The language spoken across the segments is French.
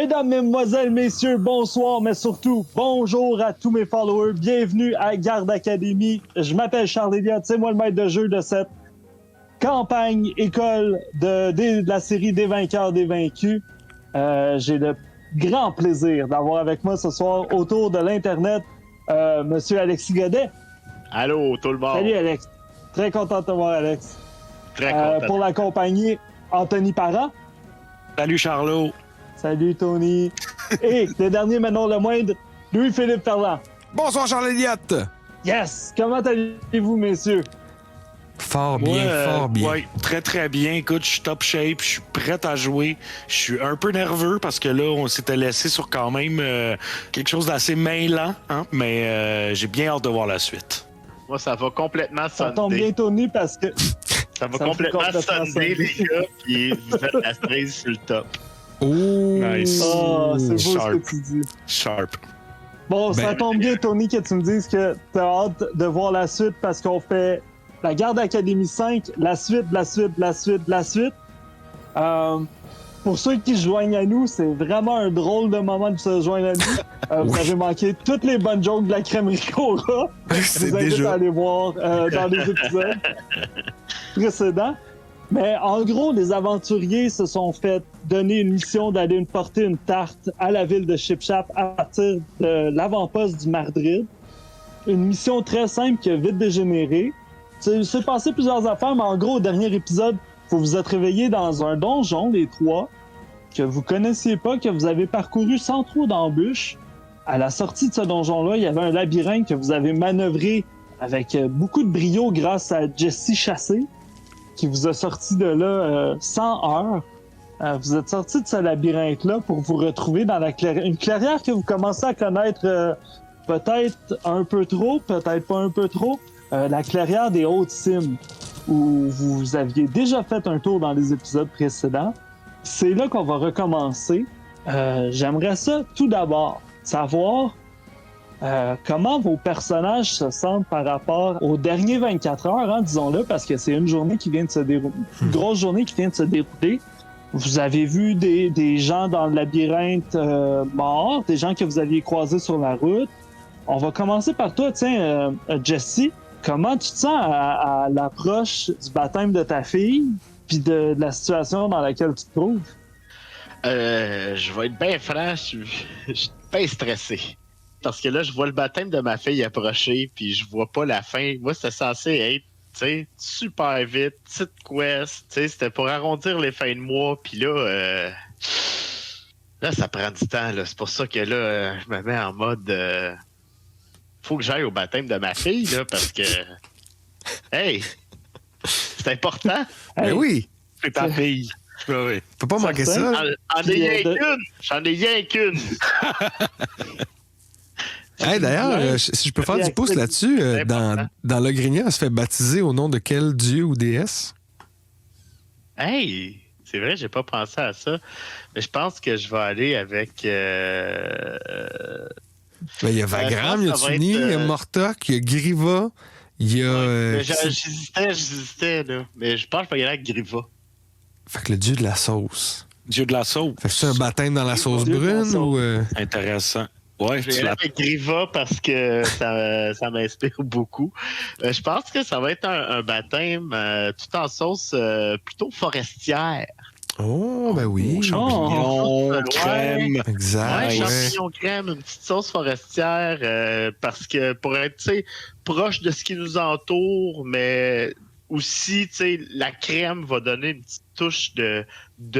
Mesdames, Mesdemoiselles, Messieurs, bonsoir, mais surtout, bonjour à tous mes followers. Bienvenue à Garde Académie. Je m'appelle Charles Elliott, c'est moi le maître de jeu de cette campagne école de la série des vainqueurs, des vaincus. J'ai le grand plaisir d'avoir avec moi ce soir autour de l'Internet Monsieur Alexis Godet. Allô, tout le monde. Salut, Alex. Très content de te voir, Alex. Très content. Pour l'accompagner, Anthony Parent. Salut, Charlot. Salut, Tony. Et le dernier, mais non le moindre, Louis-Philippe Ferland. Bonsoir, Charles Elliott. Yes! Comment allez-vous, messieurs? Fort bien. Oui, très, très bien. Écoute, je suis top shape, je suis prêt à jouer. Je suis un peu nerveux parce que là, on s'était laissé sur quand même quelque chose d'assez mêlant, hein? Mais j'ai bien hâte de voir la suite. Moi, ça va complètement sonner. Ça tombe bien, Tony, parce que... Ça va complètement sonner, les gars, puis vous êtes la cerise sur le top. Oh, nice. Oh, c'est beau Sharp. ce que tu dis. Sharp. Bon, ça tombe bien, Tony, que tu me dises que t'as hâte de voir la suite parce qu'on fait la Garde Académie 5, la suite. Pour ceux qui se joignent à nous, c'est vraiment un drôle de moment de se joindre à nous. Vous avez manqué toutes les bonnes jokes de la crèmerie Cora. Je vous invite à aller voir dans les épisodes précédents. Mais en gros, les aventuriers se sont fait donner une mission d'aller porter une tarte à la ville de Shipshap à partir de l'avant-poste du Mardrid. Une mission très simple qui a vite dégénéré. C'est passé plusieurs affaires, mais en gros, au dernier épisode, vous vous êtes réveillés dans un donjon, les trois, que vous connaissiez pas, que vous avez parcouru sans trop d'embûches. À la sortie de ce donjon-là, il y avait un labyrinthe que vous avez manœuvré avec beaucoup de brio grâce à Jessie Chassé, qui vous a sorti de là 100 heures. Vous êtes sorti de ce labyrinthe-là pour vous retrouver dans une clairière que vous commencez à connaître peut-être un peu trop, peut-être pas un peu trop, la clairière des Hautes-Cimes, où vous aviez déjà fait un tour dans les épisodes précédents. C'est là qu'on va recommencer. J'aimerais ça tout d'abord savoir comment vos personnages se sentent par rapport aux derniers 24 heures, hein, disons-le, parce que c'est une journée qui vient de se dérouler, une grosse journée qui vient de se dérouler. Vous avez vu des gens dans le labyrinthe morts, des gens que vous aviez croisés sur la route. On va commencer par toi, tiens, Jessie. Comment tu te sens à l'approche du baptême de ta fille, puis de la situation dans laquelle tu te trouves? Je vais être bien franc, je suis bien stressé. Parce que là, je vois le baptême de ma fille approcher, puis je vois pas la fin. Moi, c'était censé être, tu sais, super vite, petite quest, tu sais, c'était pour arrondir les fins de mois, puis là, ça prend du temps, là. C'est pour ça que là, je me mets en mode, faut que j'aille au baptême de ma fille, là, parce que, hey, c'est important. Ben oui. C'est ta fille. Oui. Faut pas manquer ça. J'en ai rien qu'une. Hey, d'ailleurs, si je peux faire du pouce là-dessus, dans Logrinia, elle se fait baptiser au nom de quel dieu ou déesse? Hey, c'est vrai, j'ai pas pensé à ça. Mais je pense que je vais aller avec... Ben, il y a Vagram, il y a Tuni, il y a Mortok, il y a Griva, il y a... J'hésitais, là. Mais je pense que je vais y aller avec Griva. Fait que le dieu de la sauce. Dieu de la sauce. Fait que c'est un baptême dans la sauce brune ou... Intéressant. Ouais, Je vais y aller avec Griva parce que ça m'inspire beaucoup. Je pense que ça va être un baptême tout en sauce plutôt forestière. Oh, ben oui. Champignons, crème. Exact. Ouais, champignons, crème, une petite sauce forestière parce que pour être, tu sais, proche de ce qui nous entoure, mais aussi, tu sais, la crème va donner une petite touche de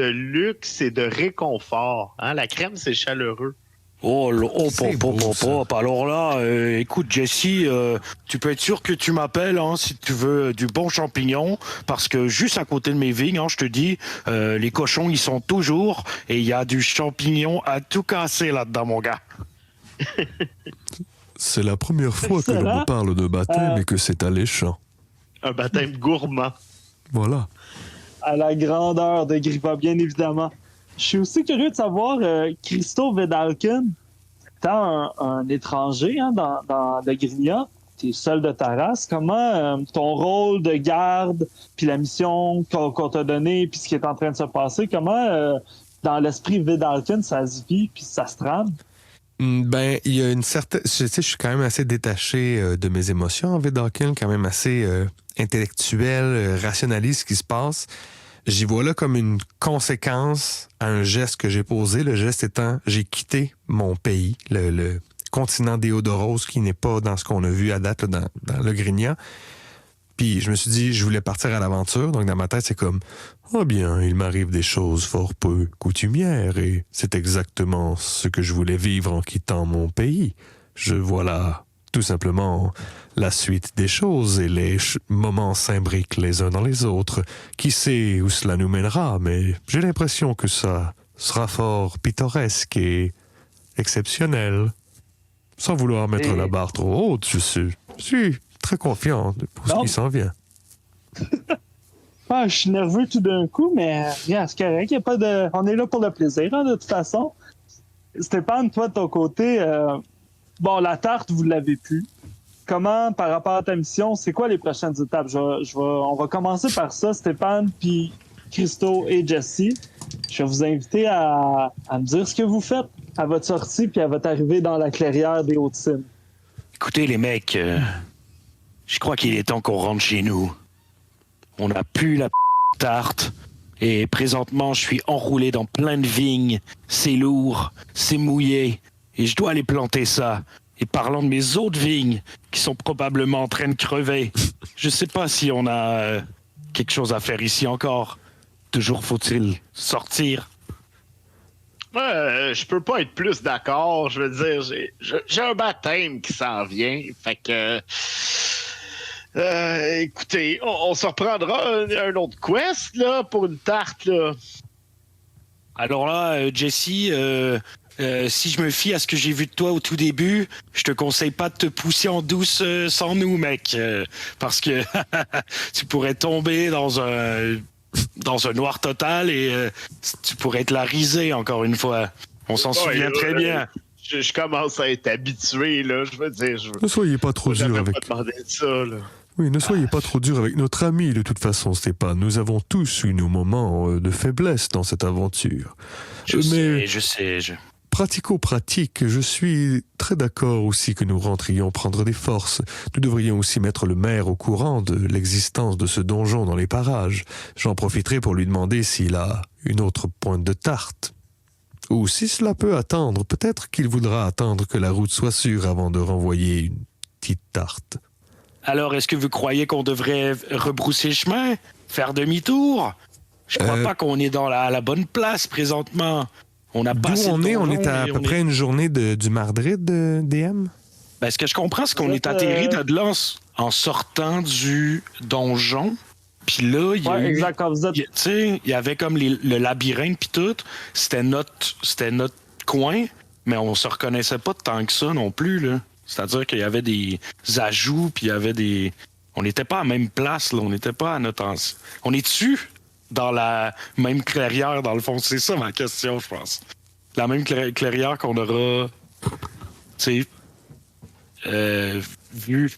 luxe et de réconfort. Hein? La crème, c'est chaleureux. Pop. Alors là, écoute, Jessie, tu peux être sûr que tu m'appelles hein, si tu veux du bon champignon, parce que juste à côté de mes vignes, hein, je te dis, les cochons, ils sont toujours, et il y a du champignon à tout casser là-dedans, mon gars. C'est la première fois que l'on me parle de baptême et que c'est alléchant. Un baptême gourmand. Voilà. À la grandeur de Griva, bien évidemment. Je suis aussi curieux de savoir, Christo Vedalken, étant un étranger hein, dans le Grinia, tu es seul de ta race, comment ton rôle de garde, puis la mission qu'on t'a donnée, puis ce qui est en train de se passer, comment dans l'esprit Vedalken, ça se vit puis ça se trame? Ben, il y a une certaine... Je suis quand même assez détaché de mes émotions en Vedalken, quand même assez intellectuel, rationaliste ce qui se passe. J'y vois là comme une conséquence à un geste que j'ai posé. Le geste étant, j'ai quitté mon pays, le continent d'Eodoros, qui n'est pas dans ce qu'on a vu à date là, dans le Grignan. Puis je me suis dit, je voulais partir à l'aventure. Donc dans ma tête, c'est comme, oh bien, il m'arrive des choses fort peu coutumières et c'est exactement ce que je voulais vivre en quittant mon pays. Je vois là tout simplement la suite des choses et les moments s'imbriquent les uns dans les autres. Qui sait où cela nous mènera, mais j'ai l'impression que ça sera fort pittoresque et exceptionnel. Sans vouloir mettre la barre trop haute, je suis très confiant pour ce qui s'en vient. Je suis nerveux tout d'un coup, mais regarde, c'est correct. Y a pas de... On est là pour le plaisir, hein, de toute façon. Stéphane, toi, de ton côté, la tarte, vous l'avez plus. Comment, par rapport à ta mission, c'est quoi les prochaines étapes? On va commencer par ça, Stéphane, puis Christo et Jessie. Je vais vous inviter à me dire ce que vous faites à votre sortie puis à votre arrivée dans la clairière des Hautes-Cimes. Écoutez, les mecs, je crois qu'il est temps qu'on rentre chez nous. On n'a plus la tarte. Et présentement, je suis enroulé dans plein de vignes. C'est lourd, c'est mouillé. Et je dois aller planter ça. Et parlant de mes autres vignes, qui sont probablement en train de crever, je sais pas si on a quelque chose à faire ici encore. Toujours faut-il sortir. Je peux pas être plus d'accord. Je veux dire, j'ai un baptême qui s'en vient. Fait que... écoutez, on se reprendra un autre quest, là, pour une tarte, là. Alors là, Jessie... si je me fie à ce que j'ai vu de toi au tout début, je te conseille pas de te pousser en douce sans nous, mec. Parce que tu pourrais tomber dans un noir total et tu pourrais te la riser encore une fois. On s'en souvient très bien. Je commence à être habitué, là. Je veux dire... Ne soyez pas trop dur avec... ça, là. Oui, ne soyez pas trop dur avec notre ami, de toute façon, Stéphane. Nous avons tous eu nos moments de faiblesse dans cette aventure. Je sais. Pratico-pratique, je suis très d'accord aussi que nous rentrions prendre des forces. Nous devrions aussi mettre le maire au courant de l'existence de ce donjon dans les parages. J'en profiterai pour lui demander s'il a une autre pointe de tarte. Ou si cela peut attendre, peut-être qu'il voudra attendre que la route soit sûre avant de renvoyer une petite tarte. Alors, est-ce que vous croyez qu'on devrait rebrousser chemin? Faire demi-tour? Je crois pas qu'on est dans la bonne place présentement. On a pas D'où on est? On est à peu près une journée du Mardrid de DM? Ben, ce que je comprends, c'est qu'on est atterri de là en sortant du donjon. Puis là, il y a exact, il y avait comme le labyrinthe puis tout. C'était notre coin, mais on se reconnaissait pas tant que ça non plus, là. C'est-à-dire qu'il y avait des ajouts, puis il y avait des... On n'était pas à la même place, là. On n'était pas à notre... On est dessus dans la même clairière, dans le fond. C'est ça ma question, je pense. La même clairière qu'on aura, tu sais, vue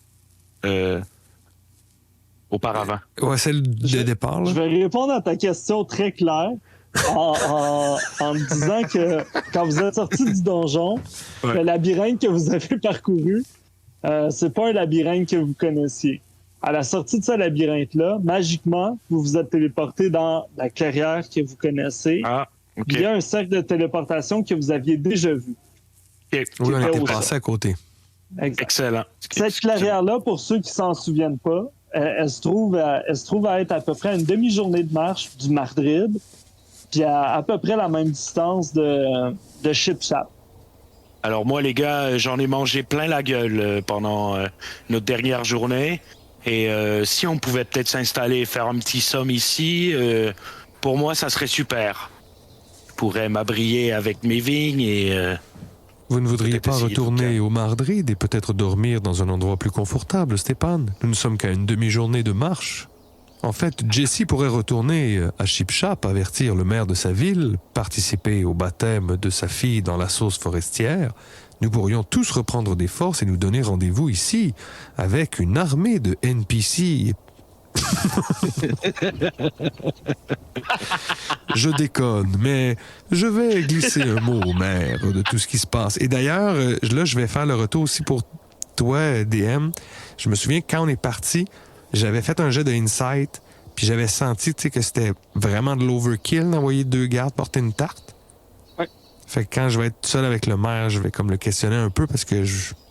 auparavant. Ouais, celle de départ, là. Je vais répondre à ta question très claire en me disant que quand vous êtes sorti du donjon, le labyrinthe que vous avez parcouru, c'est pas un labyrinthe que vous connaissiez. À la sortie de ce labyrinthe-là, magiquement, vous vous êtes téléporté dans la clairière que vous connaissez. Ah, OK. Il y a un cercle de téléportation que vous aviez déjà vu. Okay. Oui, on était passé à côté. Exact. Excellent. Cette clairière-là, pour ceux qui s'en souviennent pas, elle se trouve à être à peu près à une demi-journée de marche du Mardrid, puis à peu près la même distance de Shipshap. Alors moi, les gars, j'en ai mangé plein la gueule pendant notre dernière journée. Et si on pouvait peut-être s'installer et faire un petit somme ici, pour moi, ça serait super. Je pourrais m'abrier avec mes vignes et... Vous ne voudriez pas retourner au Mardrid et peut-être dormir dans un endroit plus confortable, Stéphane? Nous ne sommes qu'à une demi-journée de marche. En fait, Jessie pourrait retourner à Shipshap, avertir le maire de sa ville, participer au baptême de sa fille dans la sauce forestière. Nous pourrions tous reprendre des forces et nous donner rendez-vous ici, avec une armée de NPC Je déconne, mais je vais glisser un mot au maire de tout ce qui se passe. Et d'ailleurs, là, je vais faire le retour aussi pour toi, DM. Je me souviens que quand on est parti, j'avais fait un jet de insight, puis j'avais senti que c'était vraiment de l'overkill d'envoyer 2 gardes porter une tarte. Ouais. Fait que quand je vais être seul avec le maire, je vais comme le questionner un peu parce que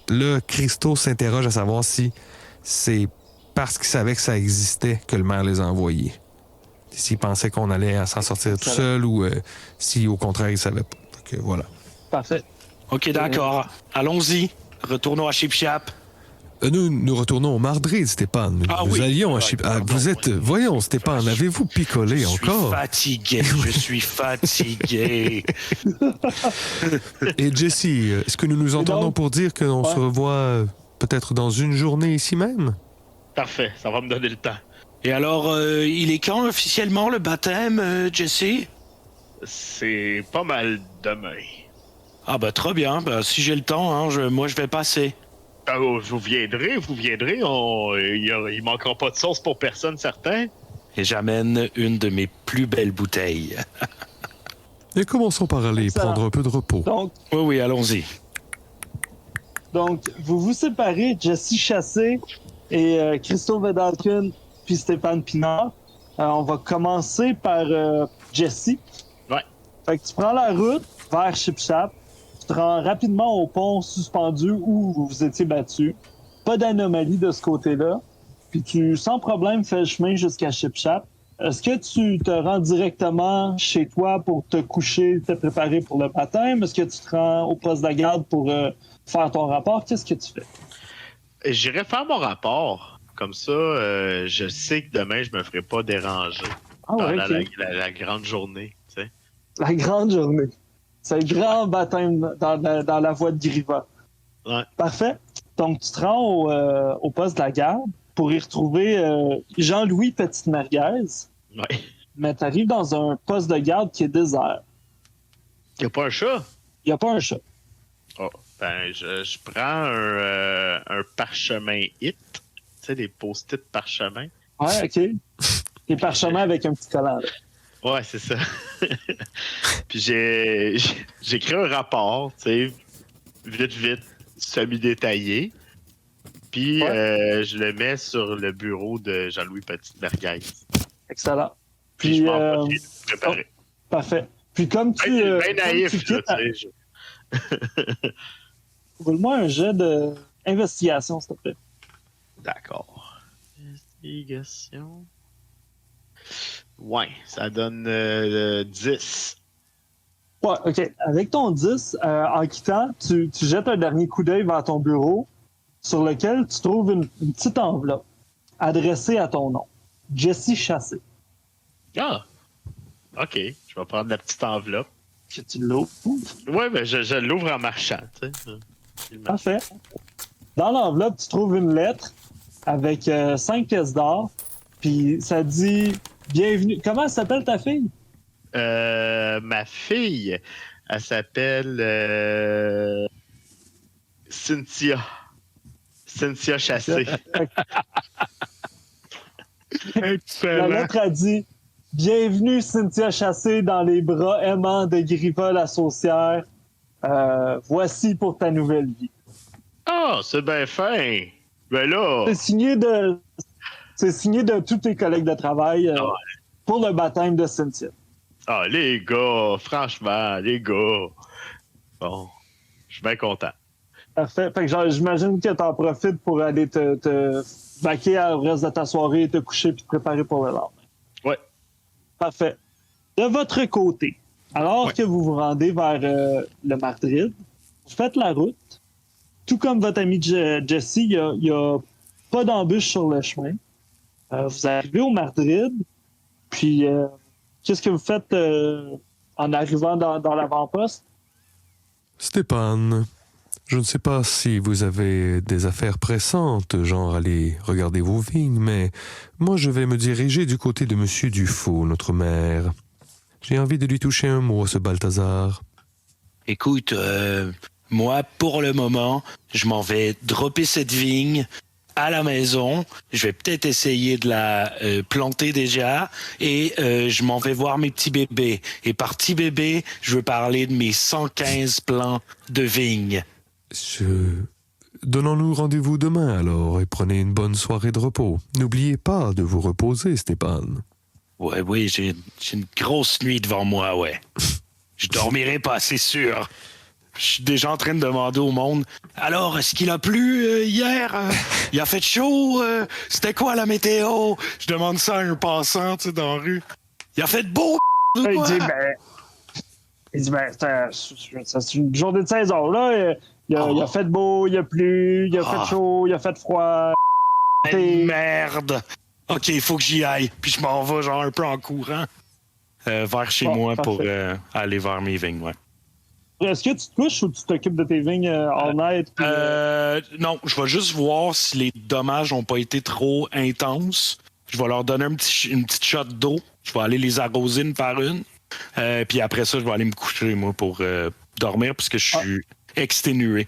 là, Christo s'interroge à savoir si c'est parce qu'il savait que ça existait que le maire les a envoyés. S'il pensait qu'on allait s'en sortir tout seul ou si au contraire il savait pas. Donc, voilà. Parfait. Ok, d'accord. Allons-y. Retournons à Chipchap. Nous retournons au Mardrid, Stéphane. Ah nous oui. allions à vous êtes... Voyons, Stéphane, avez-vous picolé encore? Je suis fatigué. Et Jesse, est-ce que nous nous entendons pour dire qu'on se revoit peut-être dans une journée ici même? Parfait, ça va me donner le temps. Et alors, il est quand officiellement le baptême, Jesse? C'est pas mal demain. Ah bah très bien, si j'ai le temps, hein, moi je vais passer. Vous viendrez. Il manquera pas de sauce pour personne, certain. Et j'amène une de mes plus belles bouteilles. Et commençons par aller Excellent. prendre un peu de repos. Oui, allons-y. Donc, vous vous séparez, Jesse Chassé et Christo Vedalken, puis Stéphane Pinard. On va commencer par Jesse. Ouais. Fait que tu prends la route vers Chipchap. Tu te rends rapidement au pont suspendu où vous vous étiez battu. Pas d'anomalie de ce côté-là. Puis tu, sans problème, fais le chemin jusqu'à Chipchap. Est-ce que tu te rends directement chez toi pour te coucher, te préparer pour le baptême? Est-ce que tu te rends au poste de garde pour faire ton rapport? Qu'est-ce que tu fais? J'irai faire mon rapport. Comme ça, je sais que demain, je me ferai pas déranger pendant la grande journée. Tu sais. La grande journée. C'est le grand baptême dans la voie de Griva. Ouais. Parfait. Donc, tu te rends au poste de la garde pour y retrouver Jean-Louis Petite-Merguez. Ouais. Mais tu arrives dans un poste de garde qui est désert. Y a pas un chat? Il n'y a pas un chat. Oh, ben, je prends un parchemin hit. Tu sais, des post-it parchemin. Ouais, OK. Des parchemins avec un petit collant. Là. Ouais, c'est ça. Puis j'ai écrit un rapport, tu sais, vite, semi-détaillé. Puis je le mets sur le bureau de Jean-Louis Petite-Merguez. Excellent. Puis Puis, je m'en vais préparer. Parfait. Puis comme tu... bien naïf, comme tu là, quittes, tu sais. roule-moi un jet d'investigation, s'il te plaît. D'accord. Investigation. Ouais, ça donne 10. Ouais, OK. Avec ton 10, en quittant, tu jettes un dernier coup d'œil vers ton bureau sur lequel tu trouves une petite enveloppe adressée à ton nom. Jesse Chassé. Ah! OK, je vais prendre la petite enveloppe. Que tu l'ouvres. Ouais, mais je l'ouvre en marchant, tu sais. Parfait. Dans l'enveloppe, tu trouves une lettre avec 5 pièces d'or. Puis ça dit « Bienvenue ». Comment s'appelle ta fille? Ma fille, elle s'appelle Cynthia. Cynthia Chassé. La lettre a dit « Bienvenue Cynthia Chassé dans les bras aimants de Griva la saucière. Voici pour ta nouvelle vie. » Ah, c'est bien fin. Ben là, C'est signé de tous tes collègues de travail pour le baptême de Cynthia. ah, les gars, franchement, les gars. Bon, je suis bien content. Parfait. Fait que j'imagine que t'en profites pour aller te vaquer au reste de ta soirée, te coucher puis te préparer pour le lendemain. Ouais. Parfait. De votre côté, alors que vous vous rendez vers le Madrid, vous faites la route. Tout comme votre ami Jesse, il n'y a pas d'embûche sur le chemin. Vous arrivez au Madrid, puis qu'est-ce que vous faites en arrivant dans l'avant-poste? Stéphane, je ne sais pas si vous avez des affaires pressantes, genre aller regarder vos vignes, mais moi je vais me diriger du côté de Monsieur Dufault, notre maire. J'ai envie de lui toucher un mot à ce Balthazar. Écoute, moi, pour le moment, je m'en vais dropper cette vigne, à la maison. Je vais peut-être essayer de la planter déjà et je m'en vais voir mes petits bébés. Et par petits bébés, je veux parler de mes 115 plants de vigne. Donnons-nous rendez-vous demain alors et prenez une bonne soirée de repos. N'oubliez pas de vous reposer, Stéphane. Oui, j'ai une grosse nuit devant moi, ouais. Je dormirai pas, c'est sûr. Je suis déjà en train de demander au monde. Alors, est-ce qu'il a plu hier? Il a fait chaud? C'était quoi la météo? Je demande ça à un passant, tu sais, dans la rue. Il a fait beau? Ou quoi? Il dit, c'est une journée de saison, là. Il a fait beau, il a plu, il a fait chaud, il a fait froid. Merde! OK, il faut que j'y aille. Puis je m'en vais genre un peu en courant vers chez moi parfait. pour aller vers mes vignes, ouais. Est-ce que tu te couches ou tu t'occupes de tes vignes all night? Puis, non, je vais juste voir si les dommages n'ont pas été trop intenses. Je vais leur donner une petite shot d'eau. Je vais aller les arroser une par une. Puis après ça, je vais aller me coucher, moi, pour dormir, parce que je suis exténué.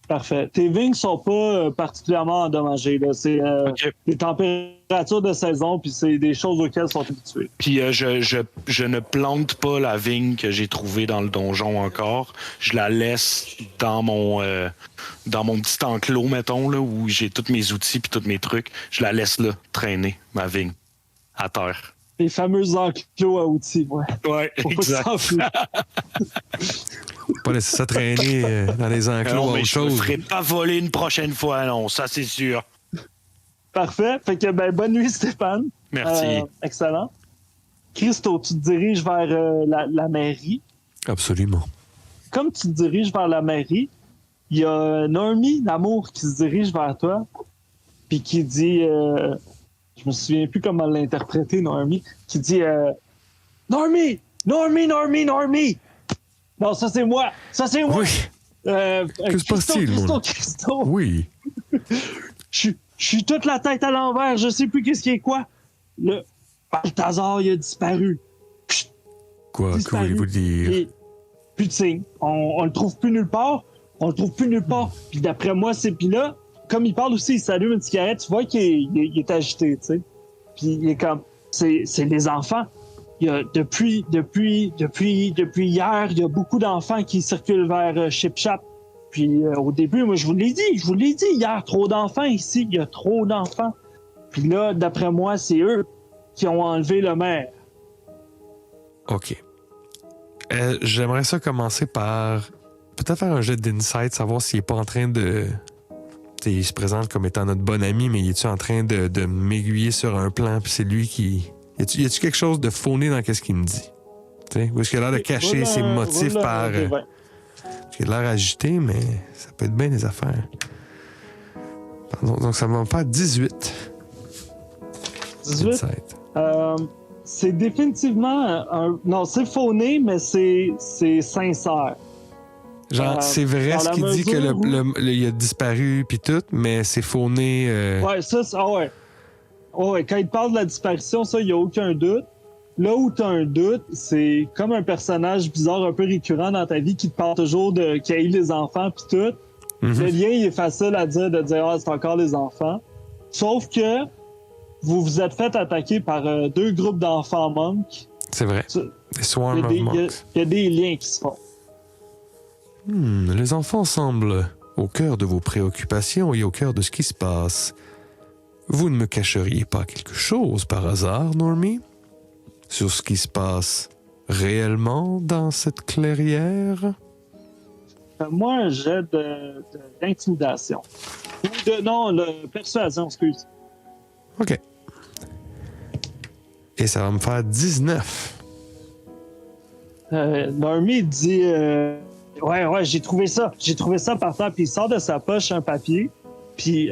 Parfait. Tes vignes sont pas particulièrement endommagées. Là. C'est des températures de saison, puis c'est des choses auxquelles ils sont habitués. Puis je ne plante pas la vigne que j'ai trouvée dans le donjon encore. Je la laisse dans mon petit enclos, mettons, là, où j'ai tous mes outils puis tous mes trucs. Je la laisse là, traîner, ma vigne, à terre. Les fameux enclos à outils, ouais. Ouais, Faut exact. pas s'enfuir. Pas laisser ça traîner dans les enclos Non, ou mais autre je ne me chose. ferai pas voler une prochaine fois, non, ça c'est sûr. Parfait. Fait que, bonne nuit, Stéphane. Merci. Excellent. Christo, tu te diriges vers la mairie. Absolument. Comme tu te diriges vers la mairie, il y a Normie, l'amour, qui se dirige vers toi, puis qui dit, je me souviens plus comment l'interpréter, Normie, qui dit, Normie! Non, ça c'est moi! Oui. Que se passe-t-il, mon? Christo! Oui. Je suis toute la tête à l'envers, je sais plus qu'est-ce qui est quoi. Le Balthazar, il a disparu. Quoi, que voulez-vous dire? Et plus de signe. On le trouve plus nulle part. Puis d'après moi, puis là, comme il parle aussi, il s'allume une cigarette, tu vois qu'il est agité, tu sais. Puis il est comme, c'est les enfants. Il y a, depuis hier, il y a beaucoup d'enfants qui circulent vers Chip-Chap. Puis au début, moi, je vous l'ai dit hier, trop d'enfants ici, il y a trop d'enfants. Puis là, d'après moi, c'est eux qui ont enlevé le maire. OK. J'aimerais ça commencer par peut-être faire un jet d'insight, savoir s'il est pas en train de... T'sais, il se présente comme étant notre bon ami, mais il est-tu en train de m'aiguiller sur un plan, puis c'est lui qui... Y a-tu quelque chose de fauné dans qu'est-ce qu'il me dit? T'sais, ou est-ce qu'il a l'air de cacher ses motifs par... Il a l'air agité, mais ça peut être bien des affaires. Pardon, donc ça va me faire 18. 18? Insight. C'est définitivement non, c'est fauné, mais c'est sincère. Genre, c'est vrai ce qu'il dit que il a disparu puis tout, mais c'est fauné. Ouais, ça, ouais. Ouais, quand il parle de la disparition, ça, il n'y a aucun doute. Là où tu as un doute, c'est comme un personnage bizarre, un peu récurrent dans ta vie qui te parle toujours qui haït les enfants puis tout. Le lien, il est facile à dire, de dire, c'est encore les enfants. Sauf que vous vous êtes fait attaquer par 2 groupes d'enfants monks. C'est vrai. Des swarm of monks. Il y a des liens qui se font. Les enfants semblent au cœur de vos préoccupations et au cœur de ce qui se passe. Vous ne me cacheriez pas quelque chose par hasard, Normie? Sur ce qui se passe réellement dans cette clairière? Moi, un jet d'intimidation. Non, de persuasion, excuse. OK. Et ça va me faire 19. Normie dit ouais, j'ai trouvé ça par terre, puis il sort de sa poche un papier, puis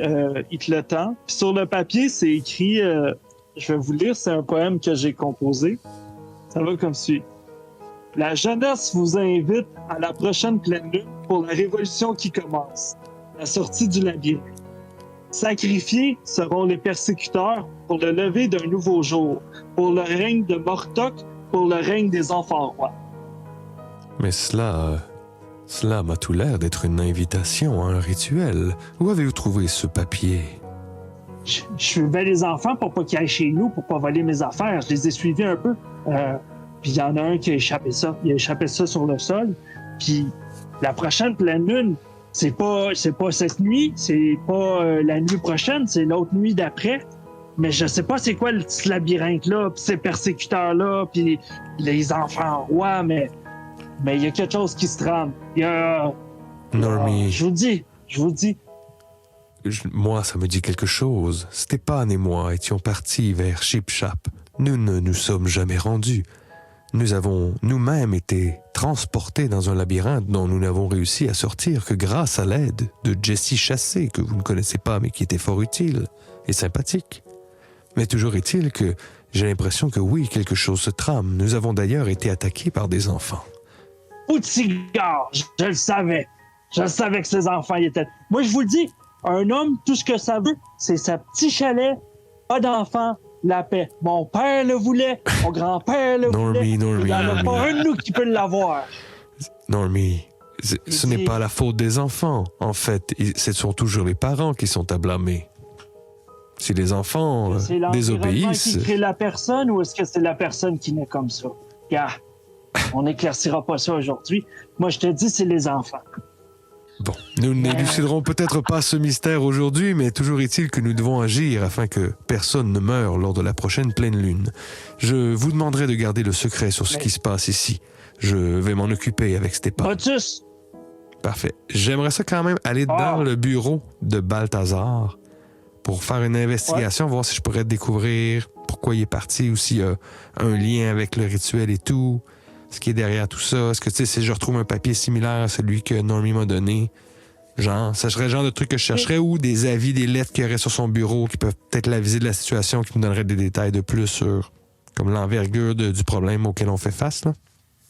il te le tend. Puis sur le papier, c'est écrit, je vais vous lire, c'est un poème que j'ai composé. Ça va comme suit. La jeunesse vous invite à la prochaine pleine lune pour la révolution qui commence, la sortie du labyrinthe. Sacrifiés seront les persécuteurs pour le lever d'un nouveau jour, pour le règne de Mortok, pour le règne des enfants rois. Mais cela m'a tout l'air d'être une invitation à un rituel. Où avez-vous trouvé ce papier? je suivais les enfants pour pas qu'ils aillent chez nous, pour pas voler mes affaires. Je les ai suivis un peu. Puis il y en a un qui a échappé ça. Il a échappé ça sur le sol. Puis la prochaine pleine lune, c'est pas cette nuit, c'est pas la nuit prochaine, c'est l'autre nuit d'après. Mais je sais pas c'est quoi le petit labyrinthe-là, puis ces persécuteurs-là, puis les enfants rois, mais il y a quelque chose qui se trame. Il y a... Normie. Je vous dis. Moi, ça me dit quelque chose. Stéphane et moi étions partis vers Chipchap. Nous ne nous sommes jamais rendus. Nous avons nous-mêmes été transportés dans un labyrinthe dont nous n'avons réussi à sortir que grâce à l'aide de Jesse Chassé, que vous ne connaissez pas, mais qui était fort utile et sympathique. Mais toujours est-il que j'ai l'impression que oui, quelque chose se trame. Nous avons d'ailleurs été attaqués par des enfants. Outigard, je le savais. Je savais que ces enfants y étaient. Moi, je vous le dis, un homme, tout ce que ça veut, c'est sa petit chalet, pas d'enfants, la paix. Mon père le voulait, mon grand-père le voulait. Il n'y en a pas un de nous qui peut l'avoir. Normie, ce n'est pas la faute des enfants. En fait, ce sont toujours les parents qui sont à blâmer. Si les enfants désobéissent... C'est qui crée la personne ou est-ce que c'est la personne qui naît comme ça? Gars, on n'éclaircira pas ça aujourd'hui. Moi, je te dis, c'est les enfants. Bon, nous n'éluciderons peut-être pas ce mystère aujourd'hui, mais toujours est-il que nous devons agir afin que personne ne meure lors de la prochaine pleine lune. Je vous demanderai de garder le secret sur ce qui se passe ici. Je vais m'en occuper avec Stéphane. Motus! Parfait. J'aimerais ça quand même aller dans le bureau de Balthazar pour faire une investigation, voir si je pourrais découvrir pourquoi il est parti ou s'il y a un lien avec le rituel et tout. Ce qui est derrière tout ça. Est-ce que, tu sais, si je retrouve un papier similaire à celui que Normie m'a donné, genre, ça serait le genre de truc que je chercherais, ou des avis, des lettres qu'il y aurait sur son bureau qui peuvent peut-être l'aviser de la situation, qui me donneraient des détails de plus sur comme l'envergure du problème auquel on fait face, là?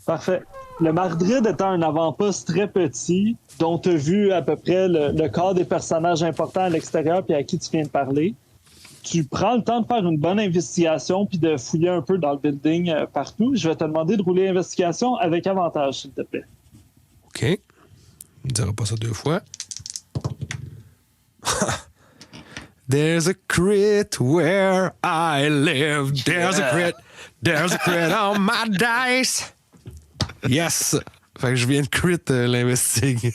Parfait. Le Mardrid étant un avant-poste très petit, dont tu as vu à peu près le corps des personnages importants à l'extérieur puis à qui tu viens de parler, tu prends le temps de faire une bonne investigation puis de fouiller un peu dans le building partout. Je vais te demander de rouler investigation avec avantage, s'il te plaît. OK. On ne dira pas ça deux fois. There's a crit where I live. There's a crit. There's a crit on my dice. Yes! Fait que je viens de crit l'investig.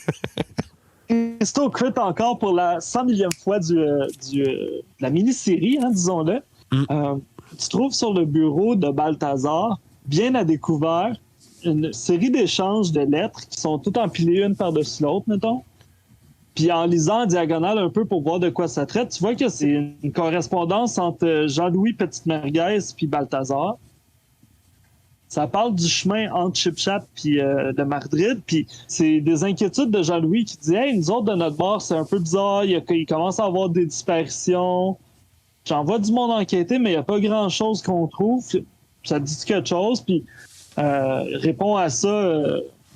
Christo crit encore pour la 100 millième fois de la mini-série, hein, disons-le. Tu trouves sur le bureau de Balthazar, bien à découvert, une série d'échanges de lettres qui sont toutes empilées une par-dessus l'autre, mettons. Puis en lisant en diagonale un peu pour voir de quoi ça traite, tu vois que c'est une correspondance entre Jean-Louis Petite-Merguez puis Balthazar. Ça parle du chemin entre Chipchap puis de Mardrid, puis c'est des inquiétudes de Jean-Louis qui dit « Hey, nous autres, de notre bord, c'est un peu bizarre, il commence à avoir des disparitions. J'envoie du monde enquêter, mais il n'y a pas grand-chose qu'on trouve. » Ça te dit quelque chose, puis répond à ça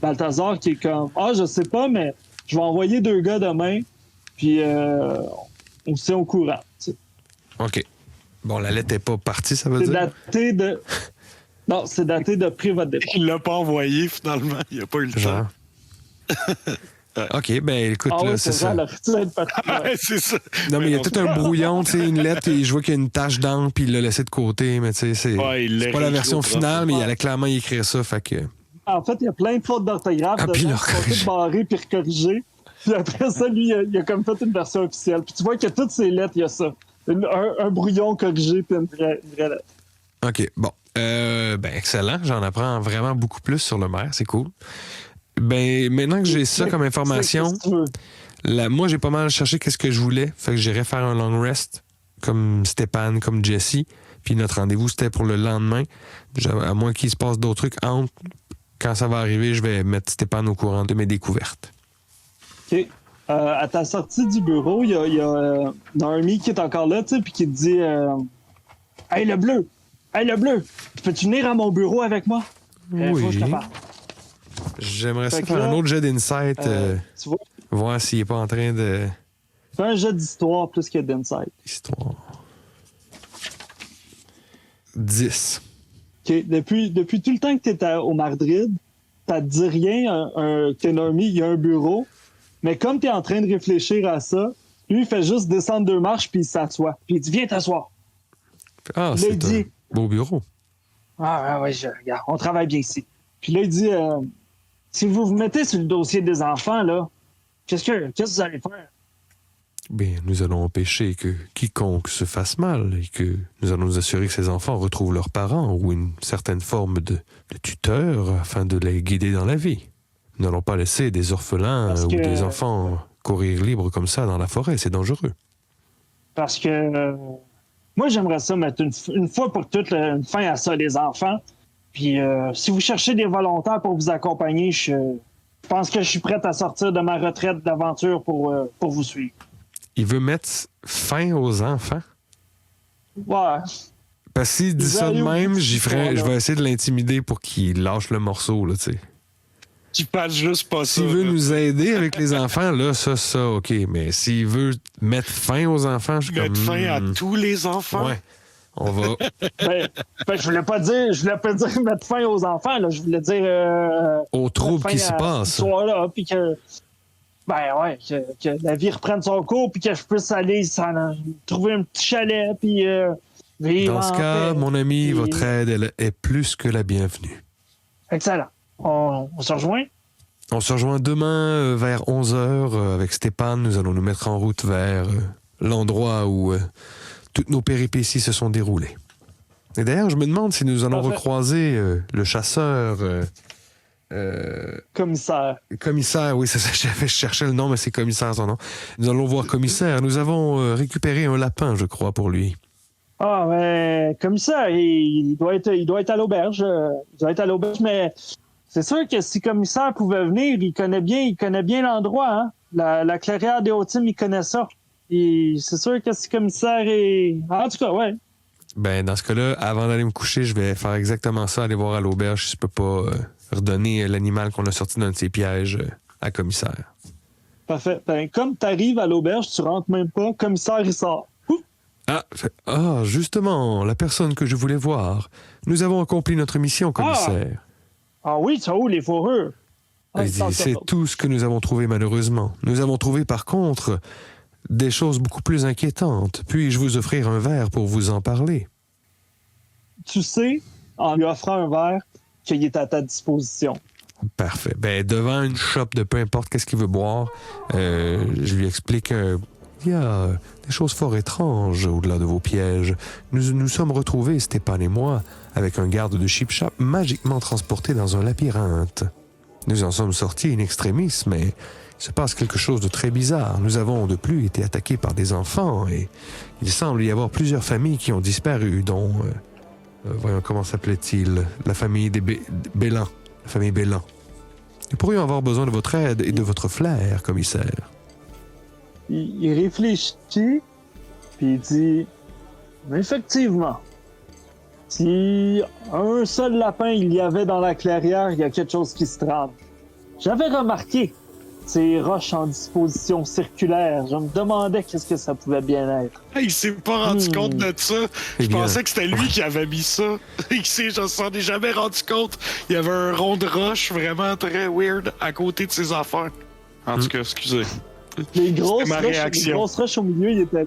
Balthazar qui est comme « Ah, je sais pas, mais je vais envoyer 2 gars demain, puis on se tient au courant. » OK. Bon, la lettre n'est pas partie, ça veut dire? C'est daté de... Non, c'est daté de prix votre départ. Il l'a pas envoyé, finalement. Il n'a pas eu le temps. OK, ben écoute, là, c'est ça. C'est ça. Non, mais il y a tout un brouillon, tu sais, une lettre, et je vois qu'il y a une tache d'encre, puis il l'a laissé de côté, mais tu sais, c'est pas la version finale, mais il allait clairement y écrire ça, fait que... En fait, il y a plein de fautes d'orthographe, puis qui sont toutes barrées puis recorrigées. Puis après ça, lui, il a comme fait une version officielle. Puis tu vois que toutes ces lettres, il y a ça. Un brouillon corrigé puis une vraie lettre. OK, bon. Ben excellent, j'en apprends vraiment beaucoup plus sur le maire, c'est cool. Ben maintenant que j'ai ça comme information, moi j'ai pas mal cherché qu'est-ce que je voulais, fait que j'irais faire un long rest comme Stéphane, comme Jesse, puis notre rendez-vous c'était pour le lendemain. À moins qu'il se passe d'autres trucs entre, quand ça va arriver, je vais mettre Stéphane au courant de mes découvertes. OK. À ta sortie du bureau, il y a Normie qui est encore là, tu sais, puis qui te dit Hey le bleu! Hey, le bleu, peux-tu venir à mon bureau avec moi? Oui. Faut que je te parle. J'aimerais ça faire un autre jet d'insight, tu vois? Voir s'il est pas en train de... Fais un jet d'histoire plus que d'insight. Histoire. 10. OK. Depuis tout le temps que tu étais au Mardrid, ça te dit rien que Normie, il y a un bureau, mais comme tu es en train de réfléchir à ça, Lui, il fait juste descendre 2 marches, puis il s'assoit. Puis il dit, viens t'asseoir. Ah, Là, c'est il dit, un beau bureau. ah ouais, regarde, on travaille bien ici. Puis là, il dit, si vous vous mettez sur le dossier des enfants, là, qu'est-ce que vous allez faire? Bien, nous allons empêcher que quiconque se fasse mal et que nous allons nous assurer que ces enfants retrouvent leurs parents ou une certaine forme de tuteur afin de les guider dans la vie. Nous n'allons pas laisser des orphelins ou des enfants courir libres comme ça dans la forêt, c'est dangereux. Parce que moi, j'aimerais ça mettre une fois pour toutes une fin à ça, les enfants. Puis si vous cherchez des volontaires pour vous accompagner, je pense que je suis prête à sortir de ma retraite d'aventure pour vous suivre. Il veut mettre fin aux enfants? Ouais. Parce que s'il dit ça de même, je vais essayer de l'intimider pour qu'il lâche le morceau, là, tu sais. Tu passes juste pas ça. S'il veut nous aider avec les enfants, là, ça, OK. Mais s'il veut mettre fin aux enfants, je suis comme... Mettre fin à tous les enfants? Ouais. On va... je voulais pas dire mettre fin aux enfants, là. Je voulais dire... aux troubles qui se passent. Soir-là, puis que... que la vie reprenne son cours, puis que je puisse aller trouver un petit chalet, puis vivre. Dans ce cas, mon ami, votre aide elle est plus que la bienvenue. Excellent. On se rejoint? On se rejoint demain vers 11h avec Stéphane. Nous allons nous mettre en route vers l'endroit où toutes nos péripéties se sont déroulées. Et d'ailleurs, je me demande si nous allons recroiser le chasseur... Commissaire, oui, c'est ça, je cherchais le nom, mais c'est commissaire son nom. Nous allons voir commissaire. Nous avons récupéré un lapin, je crois, pour lui. Ah, mais commissaire, il doit être à l'auberge. Il doit être à l'auberge, mais c'est sûr que si commissaire pouvait venir, il connaît bien l'endroit, hein. La clairière des Hauts-Times, il connaît ça. Et c'est sûr que si commissaire est... En tout cas, ouais. Ben, dans ce cas-là, avant d'aller me coucher, je vais faire exactement ça, aller voir à l'auberge si je peux pas redonner l'animal qu'on a sorti d'un de ses pièges à commissaire. Parfait. Ben, comme t'arrives à l'auberge, tu rentres même pas, commissaire, il sort. Justement, la personne que je voulais voir. Nous avons accompli notre mission, commissaire. Ah oui, ça où, les fourrures? C'est tout ce que nous avons trouvé, malheureusement. Nous avons trouvé, par contre, des choses beaucoup plus inquiétantes. Puis-je vous offrir un verre pour vous en parler? Tu sais, en lui offrant un verre, qu'il est à ta disposition. Parfait. Ben, devant une shop de peu importe qu'est-ce qu'il veut boire, je lui explique il y a des choses fort étranges au-delà de vos pièges. Nous sommes retrouvés, Stéphane et moi, avec un garde de Chip Shop magiquement transporté dans un labyrinthe. Nous en sommes sortis in extremis, mais il se passe quelque chose de très bizarre. Nous avons de plus été attaqués par des enfants et il semble y avoir plusieurs familles qui ont disparu, dont... voyons, comment s'appelait-il? La famille des Bélan. La famille Bélan. Nous pourrions avoir besoin de votre aide et de votre flair, commissaire. Il réfléchit, puis il dit, effectivement, si un seul lapin il y avait dans la clairière, il y a quelque chose qui se trame. J'avais remarqué ces roches en disposition circulaire. Je me demandais qu'est-ce que ça pouvait bien être. Il s'est pas rendu compte de ça. Je pensais que c'était lui qui avait mis ça. Je s'en ai jamais rendu compte. Il y avait un rond de roche vraiment très weird à côté de ses affaires. En tout cas, excusez. Les grosses roches au milieu, il était...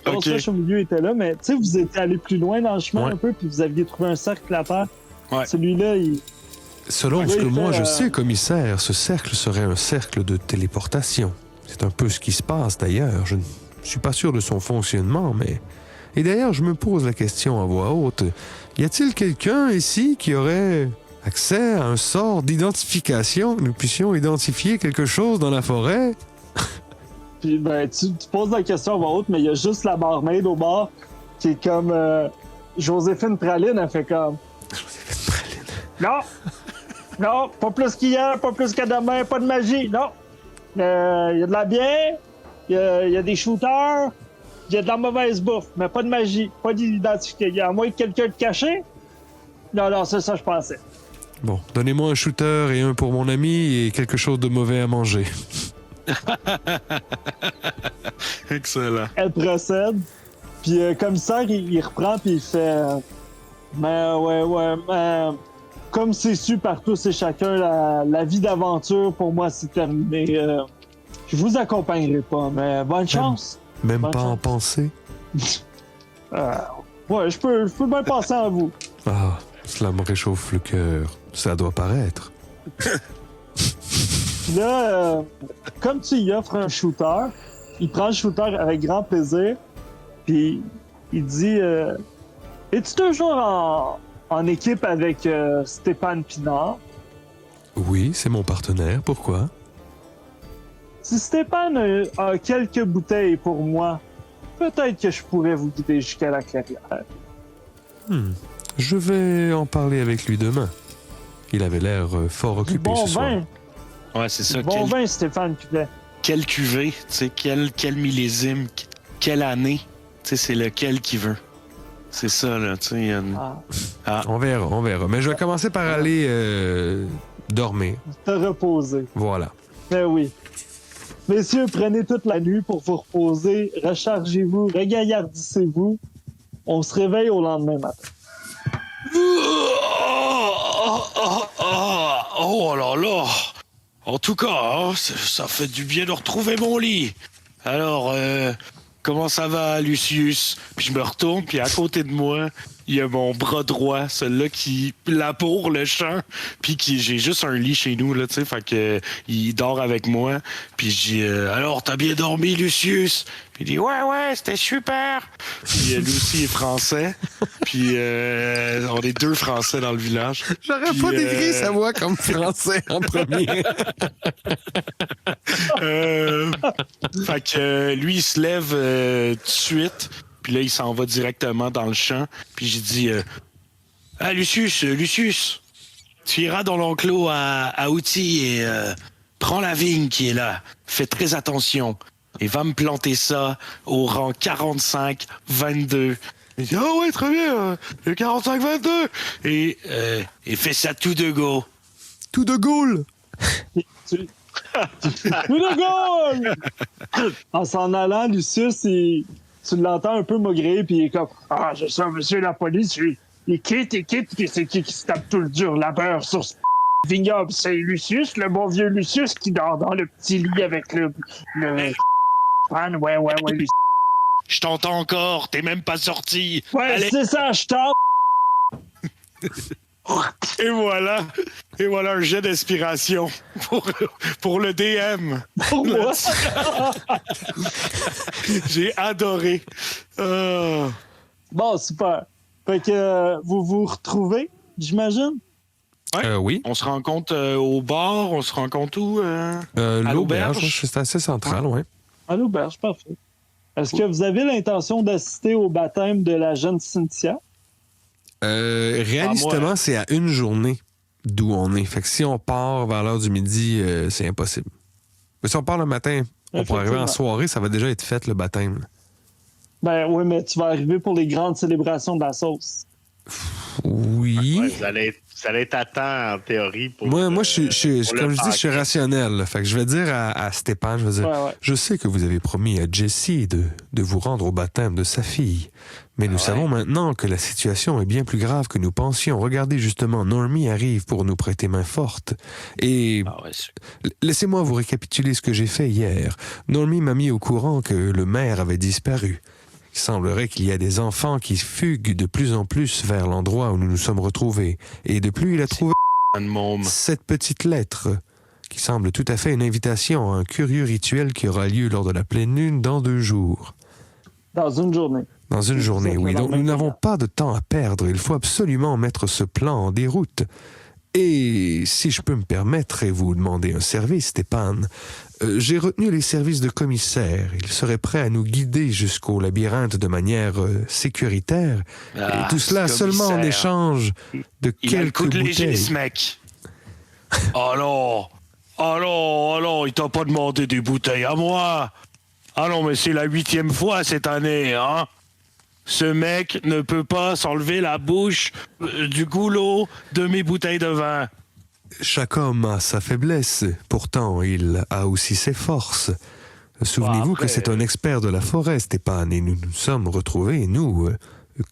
Les grosses roches au milieu étaient là, mais tu sais, vous étiez allé plus loin dans le chemin un peu, puis vous aviez trouvé un cercle à terre. Ouais. Celui-là, il... Selon ce que moi je sais, commissaire, ce cercle serait un cercle de téléportation. C'est un peu ce qui se passe d'ailleurs. Je ne suis pas sûr de son fonctionnement, mais... Et d'ailleurs, je me pose la question à voix haute. Y a-t-il quelqu'un ici qui aurait accès à un sort d'identification, que nous puissions identifier quelque chose dans la forêt? Puis, ben, tu poses la question à voix haute, mais il y a juste la barmaid au bar qui est comme... Joséphine Praline, elle fait comme... Joséphine Praline? Non! Non, pas plus qu'hier, pas plus qu'à demain, pas de magie, non. Il y a de la bière, il y a des shooters, il y a de la mauvaise bouffe, mais pas de magie, pas d'identification. À moins que quelqu'un te caché. Non, c'est ça, je pensais. Bon, donnez-moi un shooter et un pour mon ami et quelque chose de mauvais à manger. Excellent. Elle procède, puis commissaire, il reprend, puis il fait... mais comme c'est su par tous et chacun, la vie d'aventure, pour moi, c'est terminé. Je vous accompagnerai pas, mais bonne chance. Même Bonne pas en chance. penser? Ouais, je peux bien penser à vous. Ah, cela me réchauffe le cœur. Ça doit paraître. Puis là, comme tu y offres un shooter, il prend le shooter avec grand plaisir, puis il dit es-tu toujours en équipe avec Stéphane Pinard? Oui, c'est mon partenaire. Pourquoi? Si Stéphane a quelques bouteilles pour moi, peut-être que je pourrais vous guider jusqu'à la clairière. Je vais en parler avec lui demain. Il avait l'air fort Du occupé bon ce soir. vin, Ouais, c'est ça. du bon vin, Stéphane Pivet. Quel cuvée, tu sais, quel millésime, quelle année, tu sais, c'est lequel qui veut. C'est ça, là, tu sais. il y a une- Ah, On verra. Mais je vais commencer par aller dormir. te reposer. Voilà. Ben oui. Messieurs, prenez toute la nuit pour vous reposer, rechargez-vous, regaillardissez-vous. On se réveille au lendemain matin. Oh là là! En tout cas, hein, ça fait du bien de retrouver mon lit. Alors, comment ça va, Lucius? Puis je me retourne, puis à côté de moi, il y a mon bras droit, celui-là qui laboure le champ, puis j'ai juste un lit chez nous, là, tu sais, fait que il dort avec moi. Puis je dis, alors, t'as bien dormi, Lucius? Puis il dit, ouais, c'était super. Puis lui aussi est français, puis on est 2 Français dans le village. J'aurais Puis, pas décrit sa voix comme français en premier. Fait que lui, il se lève tout de suite. Puis là, il s'en va directement dans le champ. Puis j'ai dit ah, Lucius, tu iras dans l'enclos à outils et prends la vigne qui est là. Fais très attention. Et va me planter ça au rang 45-22. Il dit, ah ouais, très bien, le 45-22. Et fais ça tout de go. Tout de Gaulle! Tout le goal! En s'en allant, Lucius, tu l'entends un peu maugréer, puis il est comme ah, je sais, monsieur la police, il quitte, c'est qui se tape tout le dur labeur sur ce vignoble? C'est Lucius, le bon vieux Lucius qui dort dans le petit lit avec le pan. Ouais, Lucius. Je t'entends encore, t'es même pas sorti. Ouais, Allez. c'est ça, je tape. Et voilà un jet d'inspiration pour le DM. Pour moi. J'ai adoré. Bon, super. Fait que vous vous retrouvez, j'imagine? Oui. On se rencontre au bar, on se rencontre où? À L'auberge, l'auberge? c'est assez central, ouais. À l'auberge, parfait. Est-ce que vous avez l'intention d'assister au baptême de la jeune Cynthia? Réalistement, moi. c'est à une journée d'où on est. Fait que si on part vers l'heure du midi, c'est impossible. Mais si on part le matin, on pourrait arriver en soirée, ça va déjà être fait, le baptême. Ben oui, mais tu vas arriver pour les grandes célébrations de la sauce. Oui. Ouais, vous allez être à temps, en théorie. Pour, Moi, pour comme je dis, je suis banquet. rationnel. Là. Fait que je vais dire à Stéphane, je vais dire, Ouais. je sais que vous avez promis à Jessie de vous rendre au baptême de sa fille. Mais nous savons maintenant que la situation est bien plus grave que nous pensions. Regardez justement, Normie arrive pour nous prêter main forte. Et laissez-moi vous récapituler ce que j'ai fait hier. Normie m'a mis au courant que le maire avait disparu. Il semblerait qu'il y a des enfants qui fuguent de plus en plus vers l'endroit où nous nous sommes retrouvés. Et de plus, il a trouvé cette petite lettre qui semble tout à fait une invitation à un curieux rituel qui aura lieu lors de la pleine lune dans 2 jours. Dans une journée. Dans une journée, oui. Donc, nous Exactement. n'avons pas de temps à perdre. Il faut absolument mettre ce plan en déroute. Et si je peux me permettre et vous demander un service, Stéphane, j'ai retenu les services de commissaire. Il serait prêt à nous guider jusqu'au labyrinthe de manière sécuritaire. Et tout cela seulement en échange de Il a le quelques coup de léger, bouteilles. ce mec. Alors, il t'a pas demandé des bouteilles à moi. Ah non, mais c'est la 8e fois cette année, hein. Ce mec ne peut pas s'enlever la bouche du goulot de mes bouteilles de vin. Chaque homme a sa faiblesse, pourtant il a aussi ses forces. Souvenez-vous Après- que c'est un expert de la forêt, Stéphane, et nous nous sommes retrouvés, nous,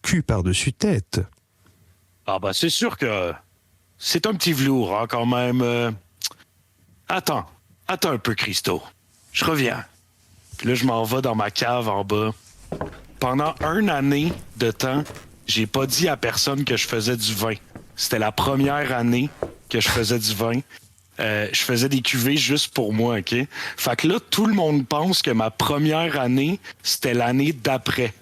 cul par-dessus tête. Ah bah c'est sûr que c'est un petit velours, hein, quand même. Attends un peu, Christo. Je reviens. Puis là, je m'en vais dans ma cave en bas. Pendant 1 année de temps, j'ai pas dit à personne que je faisais du vin. C'était la première année que je faisais du vin. Je faisais des cuvées juste pour moi, OK? Fait que là, tout le monde pense que ma première année, c'était l'année d'après.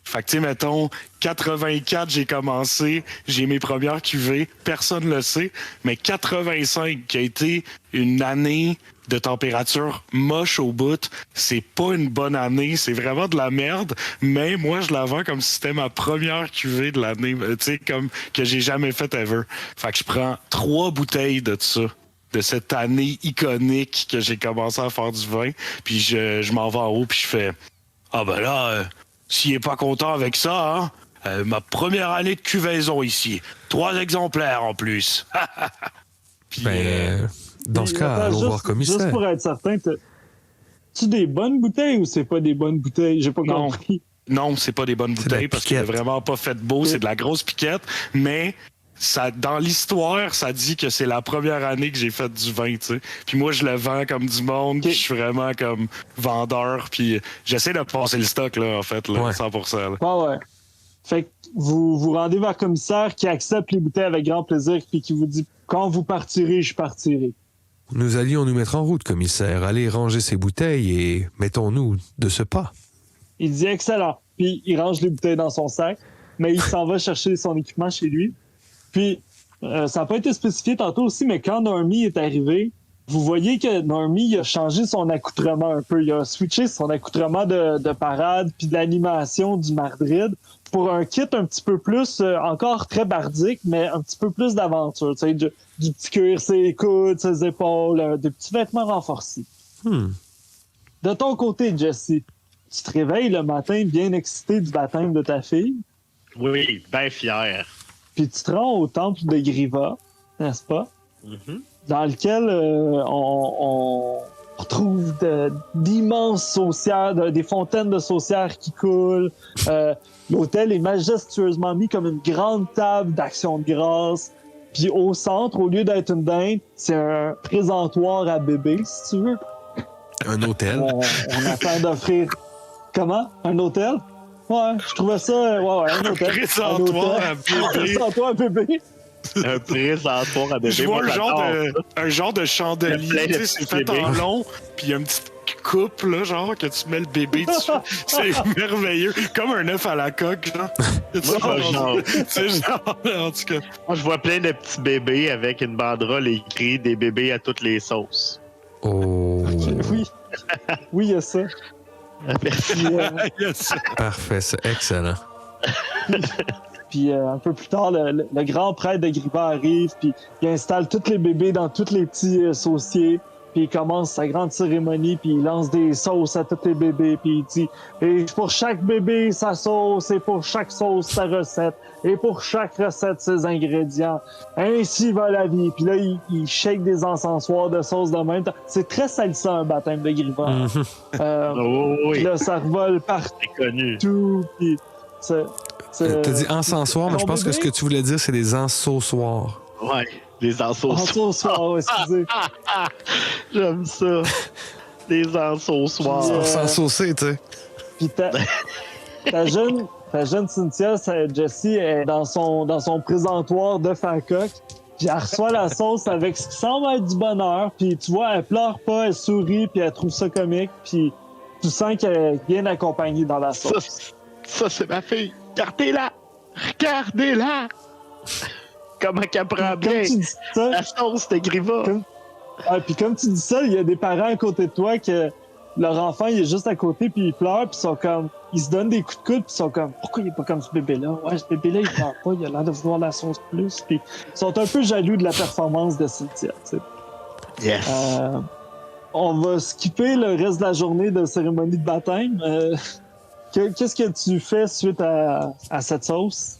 Fait que, tu sais, mettons, 84, j'ai commencé, j'ai mes premières cuvées, personne le sait, mais 85, qui a été une année de température moche au bout, c'est pas une bonne année, c'est vraiment de la merde, mais moi, je la vends comme si c'était ma première cuvée de l'année, tu sais, comme que j'ai jamais fait ever. Fait que je prends 3 bouteilles de ça, de cette année iconique que j'ai commencé à faire du vin, puis je m'en vais en haut, puis je fais « Ah ben là... s'il est pas content avec ça, hein? Ma première année de cuvaison ici. 3 exemplaires en plus. » Puis, dans ce cas, allons voir commissaire. Juste pour être certain, tu des bonnes bouteilles ou c'est pas des bonnes bouteilles? J'ai pas compris. Non, c'est pas des bonnes bouteilles parce qu'il a vraiment pas fait beau. C'est de la grosse piquette, mais... Ça, dans l'histoire, ça dit que c'est la première année que j'ai fait du vin, tu sais. Puis moi, je le vends comme du monde, puis je suis vraiment comme vendeur, puis j'essaie de passer le stock, là, en fait, là, 100%. Là. Ouais. Fait que vous vous rendez vers le commissaire qui accepte les bouteilles avec grand plaisir, puis qui vous dit « Quand vous partirez, je partirai. » Nous allions nous mettre en route, commissaire. Allez ranger ces bouteilles et mettons-nous de ce pas. Il dit « Excellent. » Puis il range les bouteilles dans son sac, mais il s'en va chercher son équipement chez lui. Puis, ça n'a pas été spécifié tantôt aussi, mais quand Normie est arrivé, vous voyez que Normie a changé son accoutrement un peu. Il a switché son accoutrement de parade puis de l'animation du Mardrid pour un kit un petit peu plus, encore très bardique, mais un petit peu plus d'aventure. Tu sais, du petit cuir, ses coudes, ses épaules, des petits vêtements renforcés. De ton côté, Jesse, tu te réveilles le matin bien excité du baptême de ta fille. Oui, bien fier. Puis tu te rends au temple de Griva, n'est-ce pas? Mm-hmm. Dans lequel on retrouve d'immenses saucières, des fontaines de saucières qui coulent. L'hôtel est majestueusement mis comme une grande table d'action de grâce. Puis au centre, au lieu d'être une dinde, c'est un présentoir à bébé, si tu veux. Un hôtel? On attend d'offrir... Comment? Un hôtel? Ouais, je trouvais ça... Ouais, un hôtel. Présentoir à bébé. Présentoir à bébé. Un présentoir à bébé. Je vois un genre de chandelier, tu sais, c'est fait en long, puis il y a une petite coupe, là, genre, que tu mets le bébé dessus. C'est merveilleux. Comme un œuf à la coque, genre. C'est genre, en tout cas. Moi, je vois plein de petits bébés avec une banderole écrit « Des bébés à toutes les sauces ». Oh. Oui. Oui, il y a ça. Merci. Parfait, c'est excellent. Puis un peu plus tard, le grand prêtre de Griva arrive, puis il installe tous les bébés dans tous les petits sauciers, puis il commence sa grande cérémonie, puis il lance des sauces à tous les bébés, puis il dit « Et pour chaque bébé, sa sauce, et pour chaque sauce, sa recette, et pour chaque recette, ses ingrédients. Ainsi va la vie. » Puis là, il shake des encensoirs de sauce de même. C'est très salissant, un baptême de Griva. Oui. Là, ça revole partout. C'est connu. Puis t'as dit encensoir, mais je pense que ce que tu voulais dire, c'est des ensauçoirs. Ouais, des ensauçoirs. Encensoirs, excusez. J'aime ça. Des ensauçoirs. Sans saucer, tu sais. Puis ta jeune Cynthia, Jessie, est dans son présentoir de Fancock. Puis elle reçoit la sauce avec ce qui semble être du bonheur. Puis tu vois, elle pleure pas, elle sourit, puis elle trouve ça comique. Puis tu sens qu'elle est bien accompagnée dans la sauce. Ça c'est ma fille. Regardez-la! Regardez-la! Comment qu'elle prend bien la sauce de Griva. Puis comme tu dis ça, il y a des parents à côté de toi que leur enfant il est juste à côté puis ils pleurent puis ils se donnent des coups de coude puis ils sont comme pourquoi il est pas comme ce bébé-là? Ouais, ce bébé-là il pleure pas, il a l'air de vouloir la sauce plus. Puis ils sont un peu jaloux de la performance de Cynthia. Tu sais. Yes. On va skipper le reste de la journée de cérémonie de baptême. Qu'est-ce que tu fais suite à cette sauce?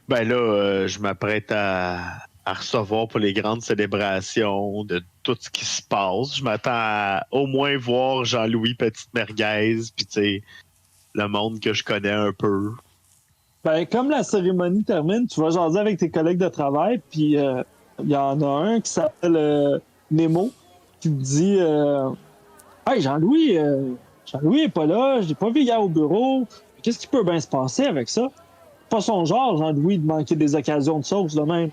Ben là, je m'apprête à recevoir pour les grandes célébrations de tout ce qui se passe. Je m'attends à au moins voir Jean-Louis Petite Merguez, puis tu sais, le monde que je connais un peu. Ben, comme la cérémonie termine, tu vas jaser avec tes collègues de travail, puis il y en a un qui s'appelle Nemo, qui te dit Hey Jean-Louis, Jean-Louis est pas là, je l'ai pas vu hier au bureau. Qu'est-ce qui peut bien se passer avec ça? Pas son genre, Jean-Louis, de manquer des occasions de sauce de même.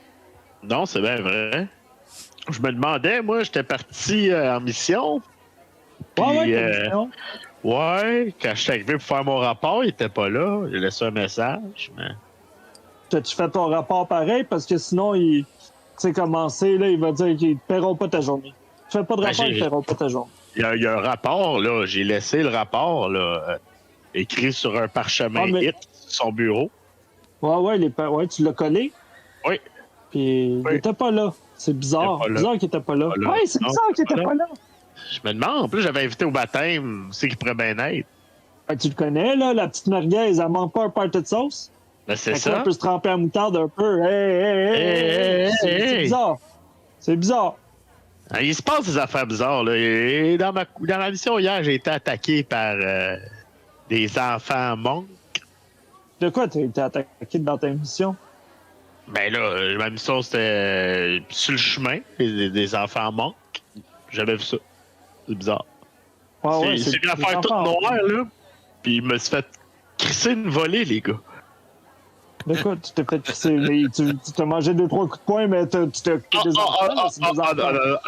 Non, c'est bien vrai. Je me demandais, moi, j'étais parti en mission. Puis, ouais, quand je suis arrivé pour faire mon rapport, il était pas là. J'ai laissé un message, mais... T'as-tu fait ton rapport pareil? Parce que sinon, tu sais, commencer, là, il va dire qu'ils ne paieront pas ta journée. Tu fais pas de rapport, ils ne paieront pas ta journée. Il y a un rapport, là. J'ai laissé le rapport, là, écrit sur un parchemin hit sur son bureau. Ouais, tu l'as collé. Oui. Puis il était pas là. C'est bizarre. C'est bizarre qu'il était pas là. Ouais, c'est bizarre qu'il était pas là. Je me demande, en plus, j'avais invité au baptême. C'est qui pourrait bien être. Tu le connais, là, la petite merguez, elle manque pas un party de sauce? Ben, c'est ça. On peut se tremper à moutarde un peu. C'est bizarre. C'est bizarre. Il se passe des affaires bizarres, là. Et dans ma mission hier, j'ai été attaqué par des enfants monks. De quoi tu as été attaqué dans ta mission? Ben là, ma mission, c'était sur le chemin, des enfants monks. J'avais vu ça. C'est bizarre. C'est une affaire toute noire, là. Puis il me s'est fait crisser une volée, les gars. De quoi? Tu t'es fait crisser? Tu t'as mangé 2-3 coups de poing, mais tu t'es des enfants?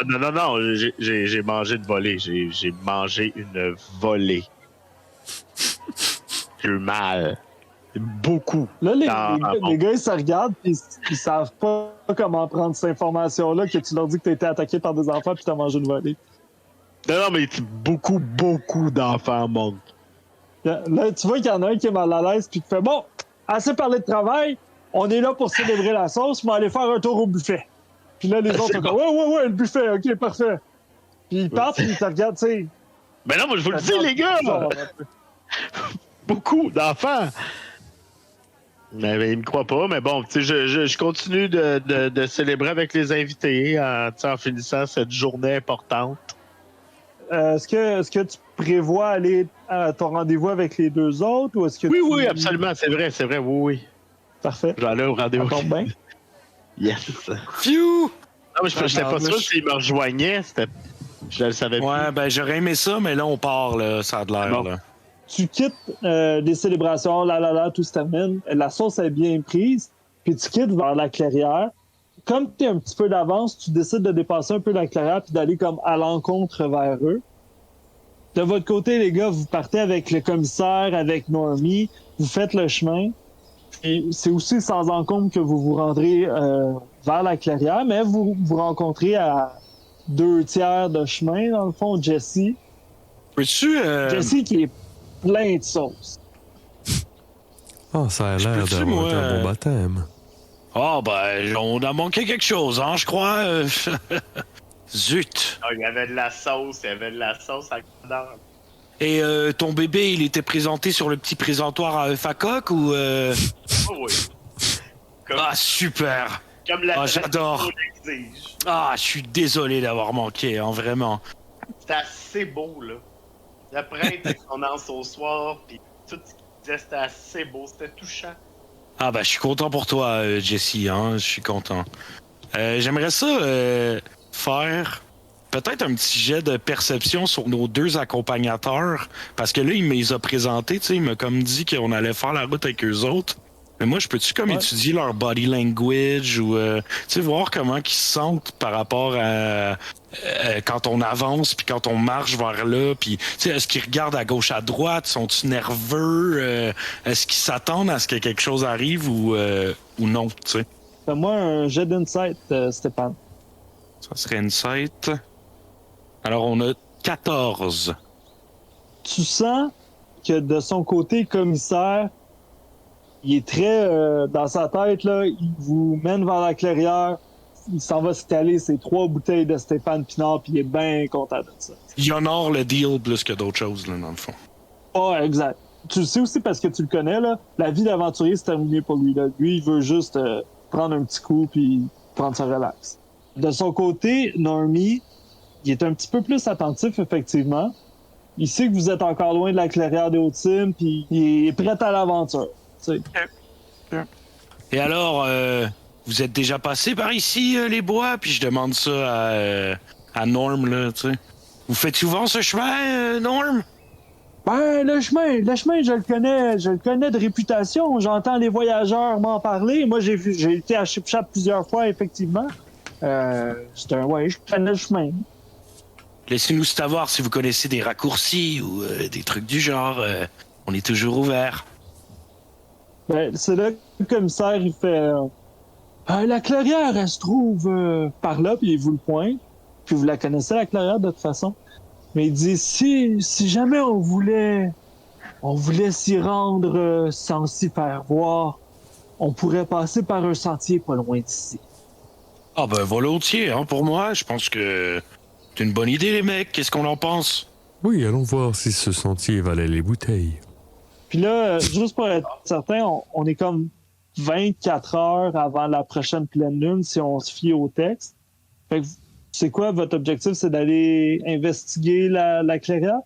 Non. J'ai mangé une volée. J'ai mangé une volée. J'ai eu mal. Beaucoup. Là, les gars, ils se regardent et ils savent pas comment prendre cette information-là que tu leur dis que t'as été attaqué par des enfants puis t'as mangé une volée. Non, mais beaucoup d'enfants monks. Là, tu vois qu'il y en a un qui est mal à l'aise puis qui fait « Bon, assez parlé de travail, on est là pour célébrer la sauce, mais aller faire un tour au buffet. » Puis là, les autres sont comme « Ouais, le buffet, OK, parfait. » Puis ils partent puis ils te regardent, tu sais. Mais non, moi, je vous le dis, les gars! Beaucoup d'enfants! Mais il me croit pas, mais bon, tu sais, je continue de célébrer avec les invités en finissant cette journée importante. Est-ce que tu prévois aller à ton rendez-vous avec les deux autres ou est-ce que Oui, absolument, c'est vrai, oui. Parfait. J'allais au rendez-vous. Ça tombe bien. Yes. Phew! Non, mais je n'étais pas sûr s'il me rejoignait. Je le savais plus. Ouais, ben j'aurais aimé ça, mais là, on part, là, ça a de l'air, là. Tu quittes des célébrations, tout se termine, la sauce est bien prise, puis tu quittes vers la clairière. Comme tu es un petit peu d'avance, tu décides de dépasser un peu la clairière puis d'aller comme à l'encontre vers eux. De votre côté, les gars, vous partez avec le commissaire, avec Normie, vous faites le chemin. Et c'est aussi sans encombre que vous vous rendrez vers la clairière, mais vous vous rencontrez à 2/3 de chemin, dans le fond, Jesse. Peux-tu... Jesse qui est plein de sauce. Oh, ça a l'air d'avoir été un bon baptême. Ah, ben, on a manqué quelque chose, hein, je crois. Zut. Il y avait de la sauce à grandeur. Et ton bébé, il était présenté sur le petit présentoir à œuf à coque ou... Oh oui. Ah, super. Comme la j'adore. Ah, je suis désolé d'avoir manqué, hein, vraiment. C'était assez beau, là. Le prêtre avec son anse au soir, puis tout ce qu'il disait, c'était assez beau, c'était touchant. Ah bah je suis content pour toi, Jesse, hein, je suis content. J'aimerais ça faire peut-être un petit jet de perception sur nos deux accompagnateurs, parce que là, il me les a présentés, tu sais, il m'a comme dit qu'on allait faire la route avec eux autres. Mais moi, je peux-tu comme étudier leur body language ou, tu sais, voir comment ils se sentent par rapport à quand on avance puis quand on marche vers là, puis tu sais, est-ce qu'ils regardent à gauche à droite, sont-ils nerveux, est-ce qu'ils s'attendent à ce que quelque chose arrive ou non, tu sais. Fais-moi un jet d'insight, Stéphane. Ça serait insight. Alors on a 14. Tu sens que de son côté, commissaire, il est très dans sa tête, là, il vous mène vers la clairière, il s'en va s'étaler ses 3 bouteilles de Stéphane Pinard, puis il est bien content de ça. Il honore le deal plus que d'autres choses, là, dans le fond. Ah, exact. Tu le sais aussi parce que tu le connais, là, la vie d'aventurier, c'est terminé pour lui, là. Lui, il veut juste prendre un petit coup, puis prendre sa relax. De son côté, Normie, il est un petit peu plus attentif, effectivement. Il sait que vous êtes encore loin de la clairière des Hautes-Cimes, puis il est prêt à l'aventure. T'sais. Et alors, vous êtes déjà passé par ici, les bois? Puis je demande ça à Norm, là, tu sais. Vous faites souvent ce chemin, Norm? Ben, le chemin, je le connais de réputation. J'entends les voyageurs m'en parler. Moi, j'ai été à Chipchap plusieurs fois, effectivement. Je connais le chemin. Laissez-nous savoir si vous connaissez des raccourcis ou des trucs du genre. On est toujours ouvert. Ben, c'est là que le commissaire, il fait... la clairière, elle se trouve par là, puis il vous le pointe. Puis vous la connaissez, la clairière, de toute façon. Mais il dit, si jamais on voulait s'y rendre sans s'y faire voir, on pourrait passer par un sentier pas loin d'ici. Ah ben volontiers, hein, pour moi. Je pense que c'est une bonne idée, les mecs. Qu'est-ce qu'on en pense? Oui, allons voir si ce sentier valait les bouteilles. Puis là, juste pour être certain, on est comme 24 heures avant la prochaine pleine lune si on se fie au texte. Fait que c'est quoi votre objectif? C'est d'aller investiguer la clairière?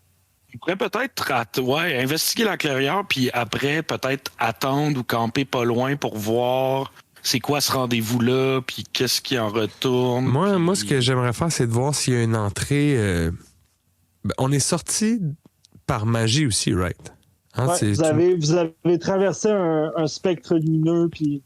On pourrait peut-être investiguer la clairière, puis après, peut-être attendre ou camper pas loin pour voir c'est quoi ce rendez-vous-là, puis qu'est-ce qui en retourne. Moi, ce que j'aimerais faire, c'est de voir s'il y a une entrée... on est sorti par magie aussi, right? Hein, ouais, vous avez traversé un spectre lumineux, puis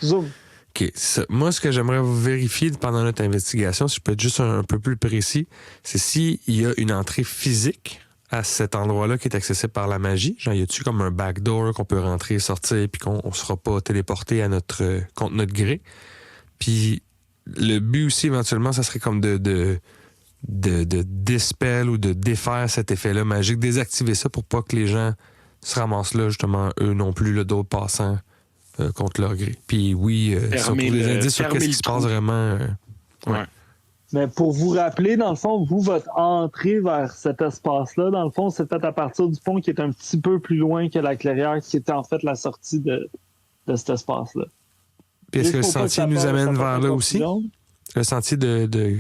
zoom. OK. Moi, ce que j'aimerais vérifier pendant notre investigation, si je peux être juste un peu plus précis, c'est s'il y a une entrée physique à cet endroit-là qui est accessible par la magie. Genre, y a-tu comme un backdoor qu'on peut rentrer et sortir puis qu'on ne sera pas téléporté contre notre gré? Puis le but aussi, éventuellement, ça serait comme de dispel ou de défaire cet effet-là magique, désactiver ça pour pas que les gens se ramassent là, justement, eux non plus, le d'autres passants contre leur gré. Puis oui, surtout des indices sur qu'est-ce qui se passe vraiment. Ouais. Mais pour vous rappeler, dans le fond, votre entrée vers cet espace-là, dans le fond, c'est fait à partir du pont qui est un petit peu plus loin que la clairière, qui était en fait la sortie de cet espace-là. Puis est-ce que le sentier nous amène vers là aussi? Le sentier de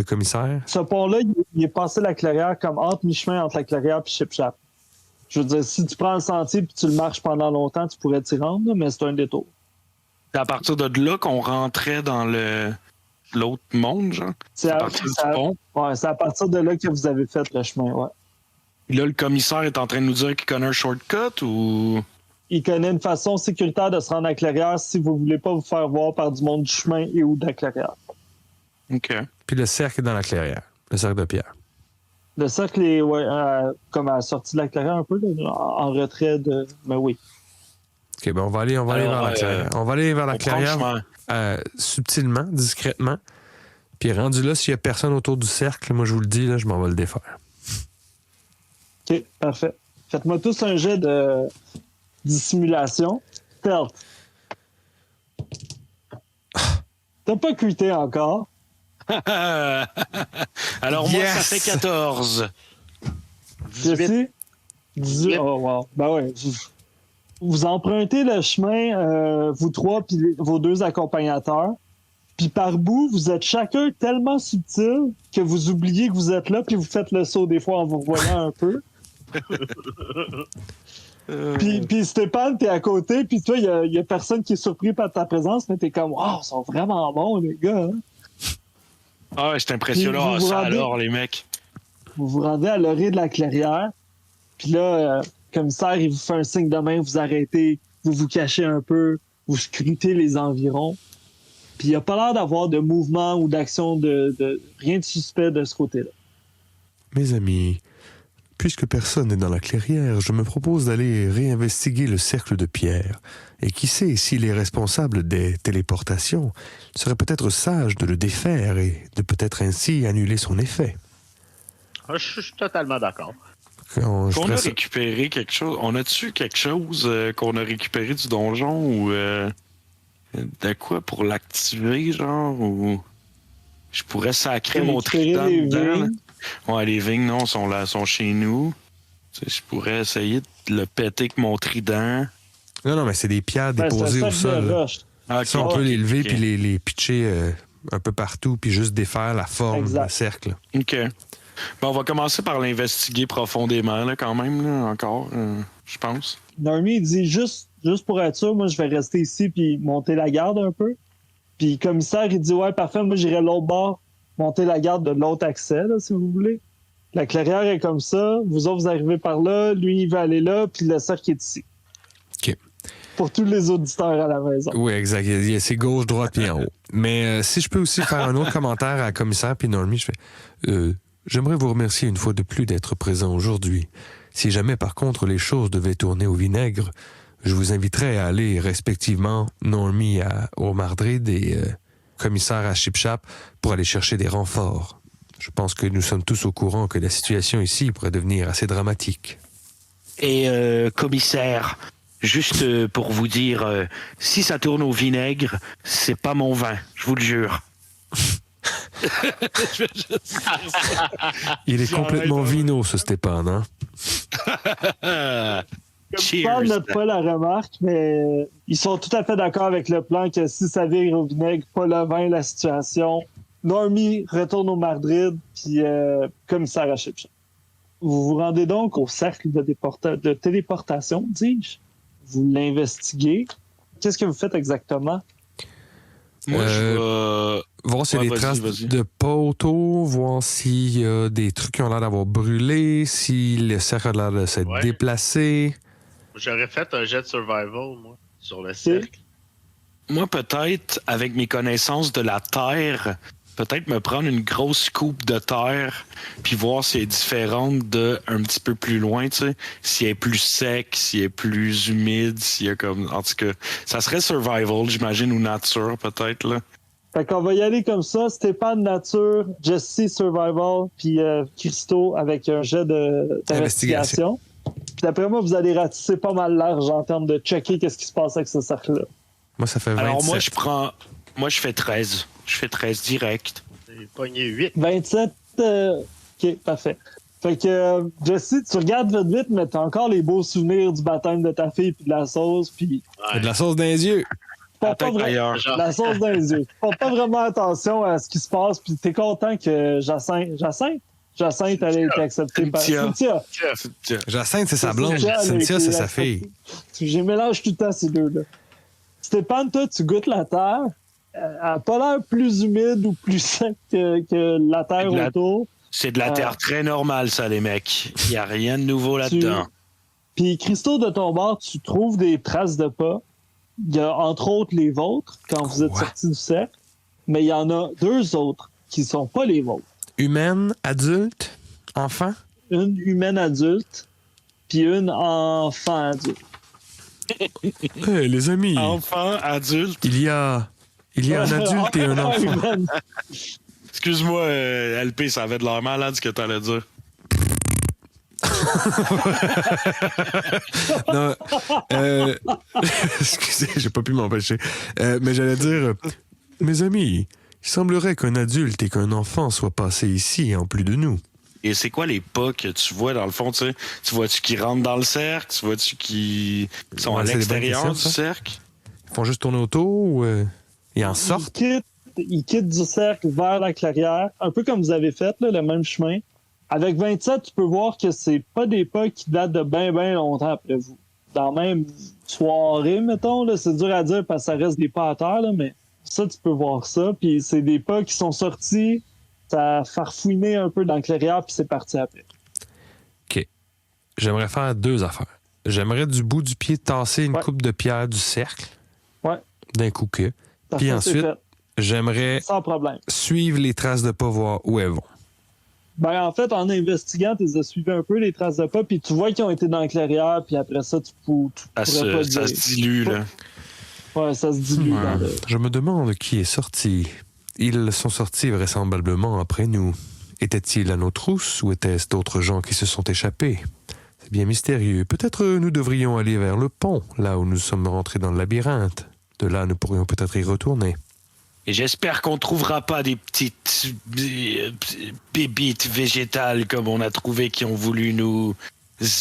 commissaire? Ce pont-là, il est passé la clairière comme entre mi-chemin entre la clairière et Chipchap. Je veux dire, si tu prends le sentier et tu le marches pendant longtemps, tu pourrais t'y rendre, mais c'est un détour. C'est à partir de là qu'on rentrait dans l'autre monde, genre? C'est à partir du pont? Ouais, c'est à partir de là que vous avez fait le chemin, ouais. Là, le commissaire est en train de nous dire qu'il connaît un shortcut ou... Il connaît une façon sécuritaire de se rendre à la clairière si vous voulez pas vous faire voir par du monde du chemin et ou de la clairière. OK. Puis le cercle est dans la clairière, le cercle de pierre. Le cercle est comme à la sortie de la clairière un peu, là, en retrait de... Mais oui. OK, ben on va aller vers la clairière. On va aller vers la clairière subtilement, discrètement. Puis rendu là, s'il y a personne autour du cercle, moi je vous le dis, là, je m'en vais le défaire. OK, parfait. Faites-moi tous un jet de dissimulation. Stealth. T'as pas quitté encore. Alors moi, ça fait 14. 18. 18. Oh, wow. Ben ouais. Vous empruntez le chemin, vous trois, puis vos deux accompagnateurs. Puis par bout, vous êtes chacun tellement subtil que vous oubliez que vous êtes là, puis vous faites le saut des fois en vous revoyant un peu. Puis Stéphane, t'es à côté, puis toi, il y a personne qui est surpris par ta présence, mais t'es comme « Wow, ils sont vraiment bons, les gars! Hein? » Ah ouais, c'est impressionnant, ça, alors, les mecs. Vous vous rendez à l'orée de la clairière, puis là, le commissaire, il vous fait un signe de main, vous arrêtez, vous vous cachez un peu, vous scrutez les environs, puis il n'y a pas l'air d'avoir de mouvement ou d'action, de rien de suspect de ce côté-là. Mes amis, puisque personne n'est dans la clairière, je me propose d'aller réinvestiguer le cercle de pierre. Et qui sait, s'il est responsable des téléportations, il serait peut-être sage de le défaire et de peut-être ainsi annuler son effet. Je suis totalement d'accord. On a récupéré quelque chose. On a-tu quelque chose qu'on a récupéré du donjon ou de quoi pour l'activer, genre, ou je pourrais sacrer mon trident dedans. Ouais, les vignes, non, sont chez nous. Tu sais, je pourrais essayer de le péter avec mon trident. Non, mais c'est des pierres déposées au sol. Okay. Ça, on peut les lever puis les pitcher un peu partout puis juste défaire la forme du cercle. OK. Bon, on va commencer par l'investiguer profondément, là, quand même, là, encore, je pense. Narmi, il dit juste pour être sûr, moi, je vais rester ici puis monter la garde un peu. Puis le commissaire, il dit, ouais, parfait, moi, j'irai l'autre bord, monter la garde de l'autre accès, là, si vous voulez. La clairière est comme ça. Vous autres, vous arrivez par là. Lui, il va aller là. Puis le cercle est ici. OK. Pour tous les auditeurs à la maison. Oui, exact. C'est gauche, droite, puis en haut. Mais si je peux aussi faire un autre commentaire à la commissaire puis Normie, je fais j'aimerais vous remercier une fois de plus d'être présent aujourd'hui. Si jamais, par contre, les choses devaient tourner au vinaigre, je vous inviterais à aller respectivement Normie au Mardrid et commissaire à Chipchap pour aller chercher des renforts. Je pense que nous sommes tous au courant que la situation ici pourrait devenir assez dramatique. Et commissaire, juste pour vous dire, si ça tourne au vinaigre, c'est pas mon vin, je vous le jure. Il est complètement vino, ce Stéphane, hein? Cheers. Je note pas la remarque, mais ils sont tout à fait d'accord avec le plan que si ça vire au vinaigre, pas le vin, la situation. Normie retourne au Madrid, puis commissaire à Chipchap. Vous vous rendez donc au cercle de téléportation, dis-je. Vous l'investiguez. Qu'est-ce que vous faites exactement? Moi, je voir s'il y a des traces de pas autour, voir s'il y a des trucs qui ont l'air d'avoir brûlé, si le cercle a l'air de s'être déplacé. J'aurais fait un jet de survival, moi, sur le cercle. Moi, peut-être, avec mes connaissances de la Terre, peut-être me prendre une grosse coupe de terre puis voir si elle est différente de un petit peu plus loin, tu sais. Si elle est plus sec, si elle est plus humide, s'il y a comme... En tout cas, ça serait survival, j'imagine, ou nature, peut-être, là. Fait qu'on va y aller comme ça. Stéphane, nature, Jesse, survival, puis Christo avec un jet d'investigation. Puis d'après moi, vous allez ratisser pas mal large en termes de checker qu'est-ce qui se passe avec ce cercle-là. Moi, ça fait 27. Alors, moi, je fais 13. Je fais 13 direct. J'ai pogné 8. 27, OK, parfait. Fait que, Jesse, tu regardes vite, mais t'as encore les beaux souvenirs du baptême de ta fille puis de la sauce, puis... Ouais. De la sauce dans les yeux. La sauce dans les yeux. Porte pas vraiment attention à ce qui se passe, puis t'es content que Jacinthe allait être acceptée par Cynthia. Jacinthe, c'est sa blonde. Cynthia, c'est sa fille. J'ai mélangé tout le temps ces deux-là. Stéphane, toi, tu goûtes la terre. Elle n'a pas l'air plus humide ou plus sec que la terre autour. C'est de la terre très normale, ça, les mecs. Il n'y a rien de nouveau là-dedans. Puis, Christo, de ton bord, tu trouves des traces de pas. Il y a entre autres les vôtres quand vous êtes sortis du cercle, mais il y en a deux autres qui ne sont pas les vôtres. Humaine, adulte, enfant? Une humaine adulte, puis une enfant adulte. Hey, les amis. Enfant, adulte. Il y a un adulte et un enfant. Excuse-moi, LP, ça avait de l'air malade ce que tu allais dire. Non, excusez, j'ai pas pu m'empêcher. Mais j'allais dire, mes amis, il semblerait qu'un adulte et qu'un enfant soient passés ici en plus de nous. Et c'est quoi les pas que tu vois dans le fond, tu sais? Tu vois-tu qui rentrent dans le cercle? Tu vois-tu qui sont à l'extérieur du cercle? Ils font juste tourner autour ou ils en sortent? Ils quittent du cercle vers la clairière, un peu comme vous avez fait, là, le même chemin. Avec 27, tu peux voir que c'est pas des pas qui datent de bien longtemps après vous. Dans la même soirée, mettons, là, c'est dur à dire parce que ça reste des pas à terre, là, mais ça, tu peux voir ça. Puis c'est des pas qui sont sortis, ça a farfouiné un peu dans la clairière, puis c'est parti après. OK. J'aimerais faire deux affaires. J'aimerais du bout du pied tasser une coupe de pierre du cercle. Ouais. D'un coup que. Parfait, puis ensuite, j'aimerais sans problème. Suivre les traces de pas, voir où elles vont. Ben, en fait, en investiguant, tu les as suivis un peu, les traces de pas, puis tu vois qu'ils ont été dans la clairière, puis après ça, tu pourrais pas dire. Ça se dilue, là. Ouais, ça se dilue. Ouais. Je me demande qui est sorti. Ils sont sortis vraisemblablement après nous. Étaient-ils à nos trousses ou étaient-ce d'autres gens qui se sont échappés? C'est bien mystérieux. Peut-être nous devrions aller vers le pont, là où nous sommes rentrés dans le labyrinthe. De là, nous pourrions peut-être y retourner. Et j'espère qu'on trouvera pas des petites bébites végétales comme on a trouvé qui ont voulu nous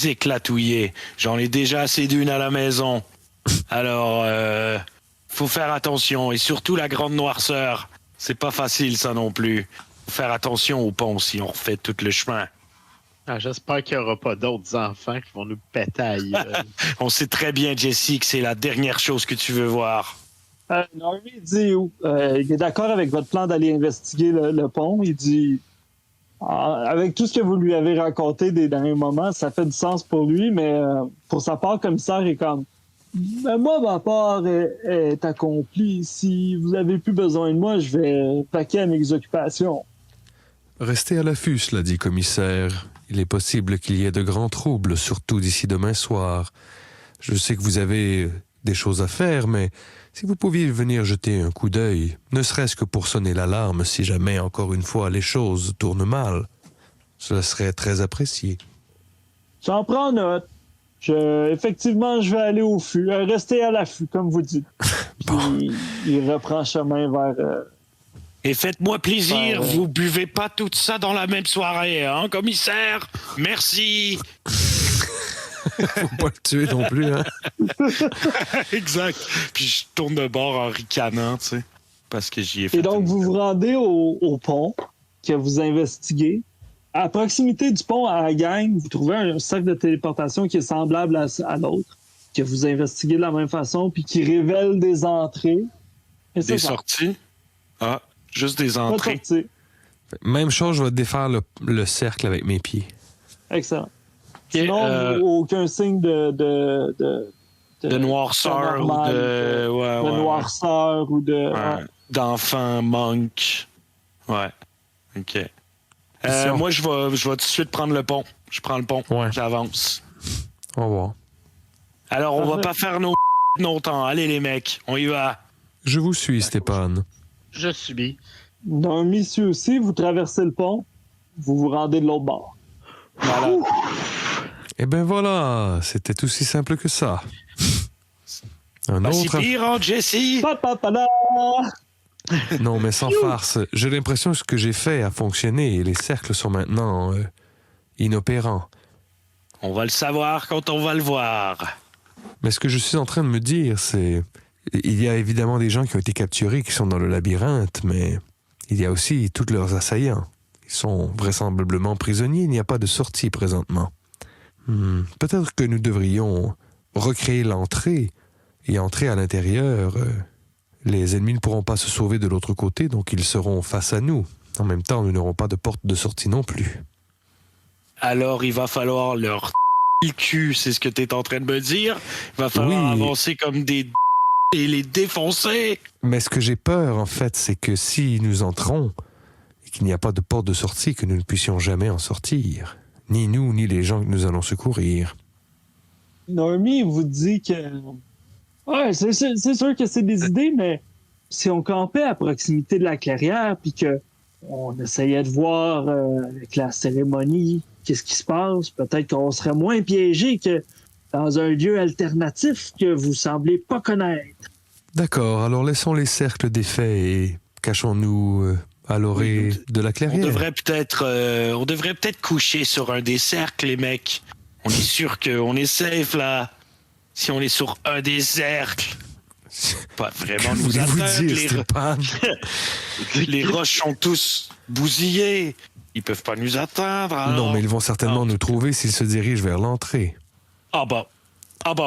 éclatouiller. J'en ai déjà assez d'une à la maison. Alors, faut faire attention. Et surtout la grande noirceur. C'est pas facile, ça non plus. Faut faire attention au pont si on refait tout le chemin. Ah, j'espère qu'il n'y aura pas d'autres enfants qui vont nous péter à gueule. On sait très bien, Jesse, que c'est la dernière chose que tu veux voir. Normie dit il est d'accord avec votre plan d'aller investiguer le pont. Il dit Avec tout ce que vous lui avez raconté des derniers moments, ça fait du sens pour lui, mais pour sa part, commissaire est comme... Ben, moi, ma part est accomplie. Si vous avez plus besoin de moi, je vais paquer à mes occupations. Restez à l'affût, cela dit, commissaire. Il est possible qu'il y ait de grands troubles, surtout d'ici demain soir. Je sais que vous avez des choses à faire, mais si vous pouviez venir jeter un coup d'œil, ne serait-ce que pour sonner l'alarme si jamais, encore une fois, les choses tournent mal, cela serait très apprécié. J'en prends note. Effectivement, je vais aller au fût. Restez à l'affût, comme vous dites. Puis, il reprend chemin vers... Et faites-moi plaisir, vous buvez pas tout ça dans la même soirée, hein, commissaire? Merci. Faut pas le tuer non plus, hein? Exact. Puis je tourne de bord en ricanant, tu sais, parce que j'y ai fait. Et donc, vous vous rendez au pont que vous investiguez. À proximité du pont, à la gang, vous trouvez un cercle de téléportation qui est semblable à l'autre, que vous investiguez de la même façon, puis qui révèle des entrées. Et des sorties? Ah, juste des entrées. Même chose, je vais défaire le cercle avec mes pieds. Excellent. Sinon, aucun signe de noirceur ou de noirceur ou de... d'enfant monk. Ouais. OK. Moi, je vais tout de suite prendre le pont. Je prends le pont. Ouais. J'avance. On va voir. Alors, on va pas faire nos longtemps. Allez, les mecs, on y va. Je vous suis, Stéphane. Je subis. D'un monsieur aussi, vous traversez le pont, vous vous rendez de l'autre bord. Voilà. Eh ben voilà, c'était aussi simple que ça. Un pas autre... si pire, hein, Jesse? Non, mais sans farce, j'ai l'impression que ce que j'ai fait a fonctionné et les cercles sont maintenant inopérants. On va le savoir quand on va le voir. Mais ce que je suis en train de me dire, c'est... Il y a évidemment des gens qui ont été capturés, qui sont dans le labyrinthe, mais il y a aussi tous leurs assaillants. Ils sont vraisemblablement prisonniers, il n'y a pas de sortie présentement. Peut-être que nous devrions recréer l'entrée et entrer à l'intérieur. Les ennemis ne pourront pas se sauver de l'autre côté, donc ils seront face à nous. En même temps, nous n'aurons pas de porte de sortie non plus. Alors, il va falloir leur le cul, c'est ce que tu es en train de me dire. Il va falloir avancer comme des et les défoncer. Mais ce que j'ai peur, en fait, c'est que si nous entrons et qu'il n'y a pas de porte de sortie, que nous ne puissions jamais en sortir. Ni nous, ni les gens que nous allons secourir. Naomi vous dit que... Ouais, c'est sûr que c'est des idées, mais si on campait à proximité de la clairière puis que on essayait de voir avec la cérémonie qu'est-ce qui se passe, peut-être qu'on serait moins piégé que dans un lieu alternatif que vous semblez pas connaître. D'accord, alors laissons les cercles défaits et cachons-nous à l'orée de la clairière. On devrait peut-être coucher sur un des cercles, les mecs. On est sûr qu'on est safe, là. Si on est sur un des cercles. Pas vraiment que nous atteindre. Les roches sont tous bousillées. Ils peuvent pas nous atteindre. Alors... Non, mais ils vont certainement nous trouver s'ils se dirigent vers l'entrée. Ah bah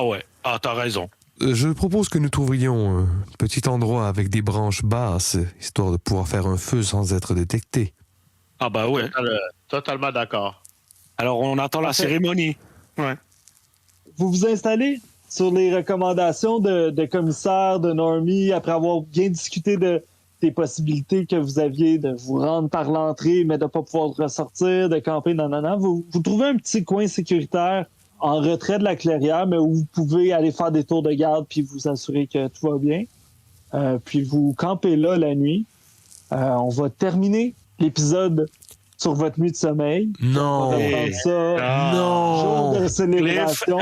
ouais. Ah, t'as raison. Je propose que nous trouvions un petit endroit avec des branches basses, histoire de pouvoir faire un feu sans être détecté. Ah bah ouais. Totalement d'accord. Alors, on attend la cérémonie. Ouais. Vous vous installez sur les recommandations de commissaire, de Normie, après avoir bien discuté des possibilités que vous aviez de vous rendre par l'entrée, mais de ne pas pouvoir ressortir, de camper, nanana. Vous trouvez un petit coin sécuritaire en retrait de la clairière, mais où vous pouvez aller faire des tours de garde puis vous assurer que tout va bien. Puis vous campez là la nuit. On va terminer l'épisode sur votre nuit de sommeil. Non! On va reprendre ça. Non! Jour de célébration.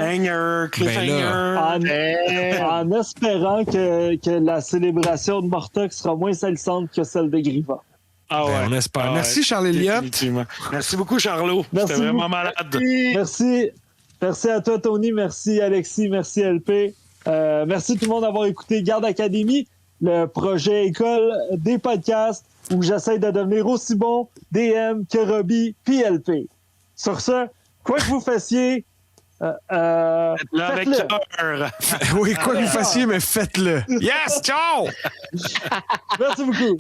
Cliffhanger. En espérant que la célébration de Mortok sera moins salissante que celle de Griva. Ah ouais. On espère. Merci, Charles Elliott. Merci beaucoup, Charlot. C'était vraiment malade. Merci à toi, Tony. Merci, Alexis. Merci, LP. Merci tout le monde d'avoir écouté Garde Académie, le projet école des podcasts où j'essaie de devenir aussi bon DM que Robbie puis LP. Sur ce, quoi que vous fassiez, faites-le avec cœur. Oui, quoi que vous fassiez, mais faites-le. Yes, ciao! Merci beaucoup.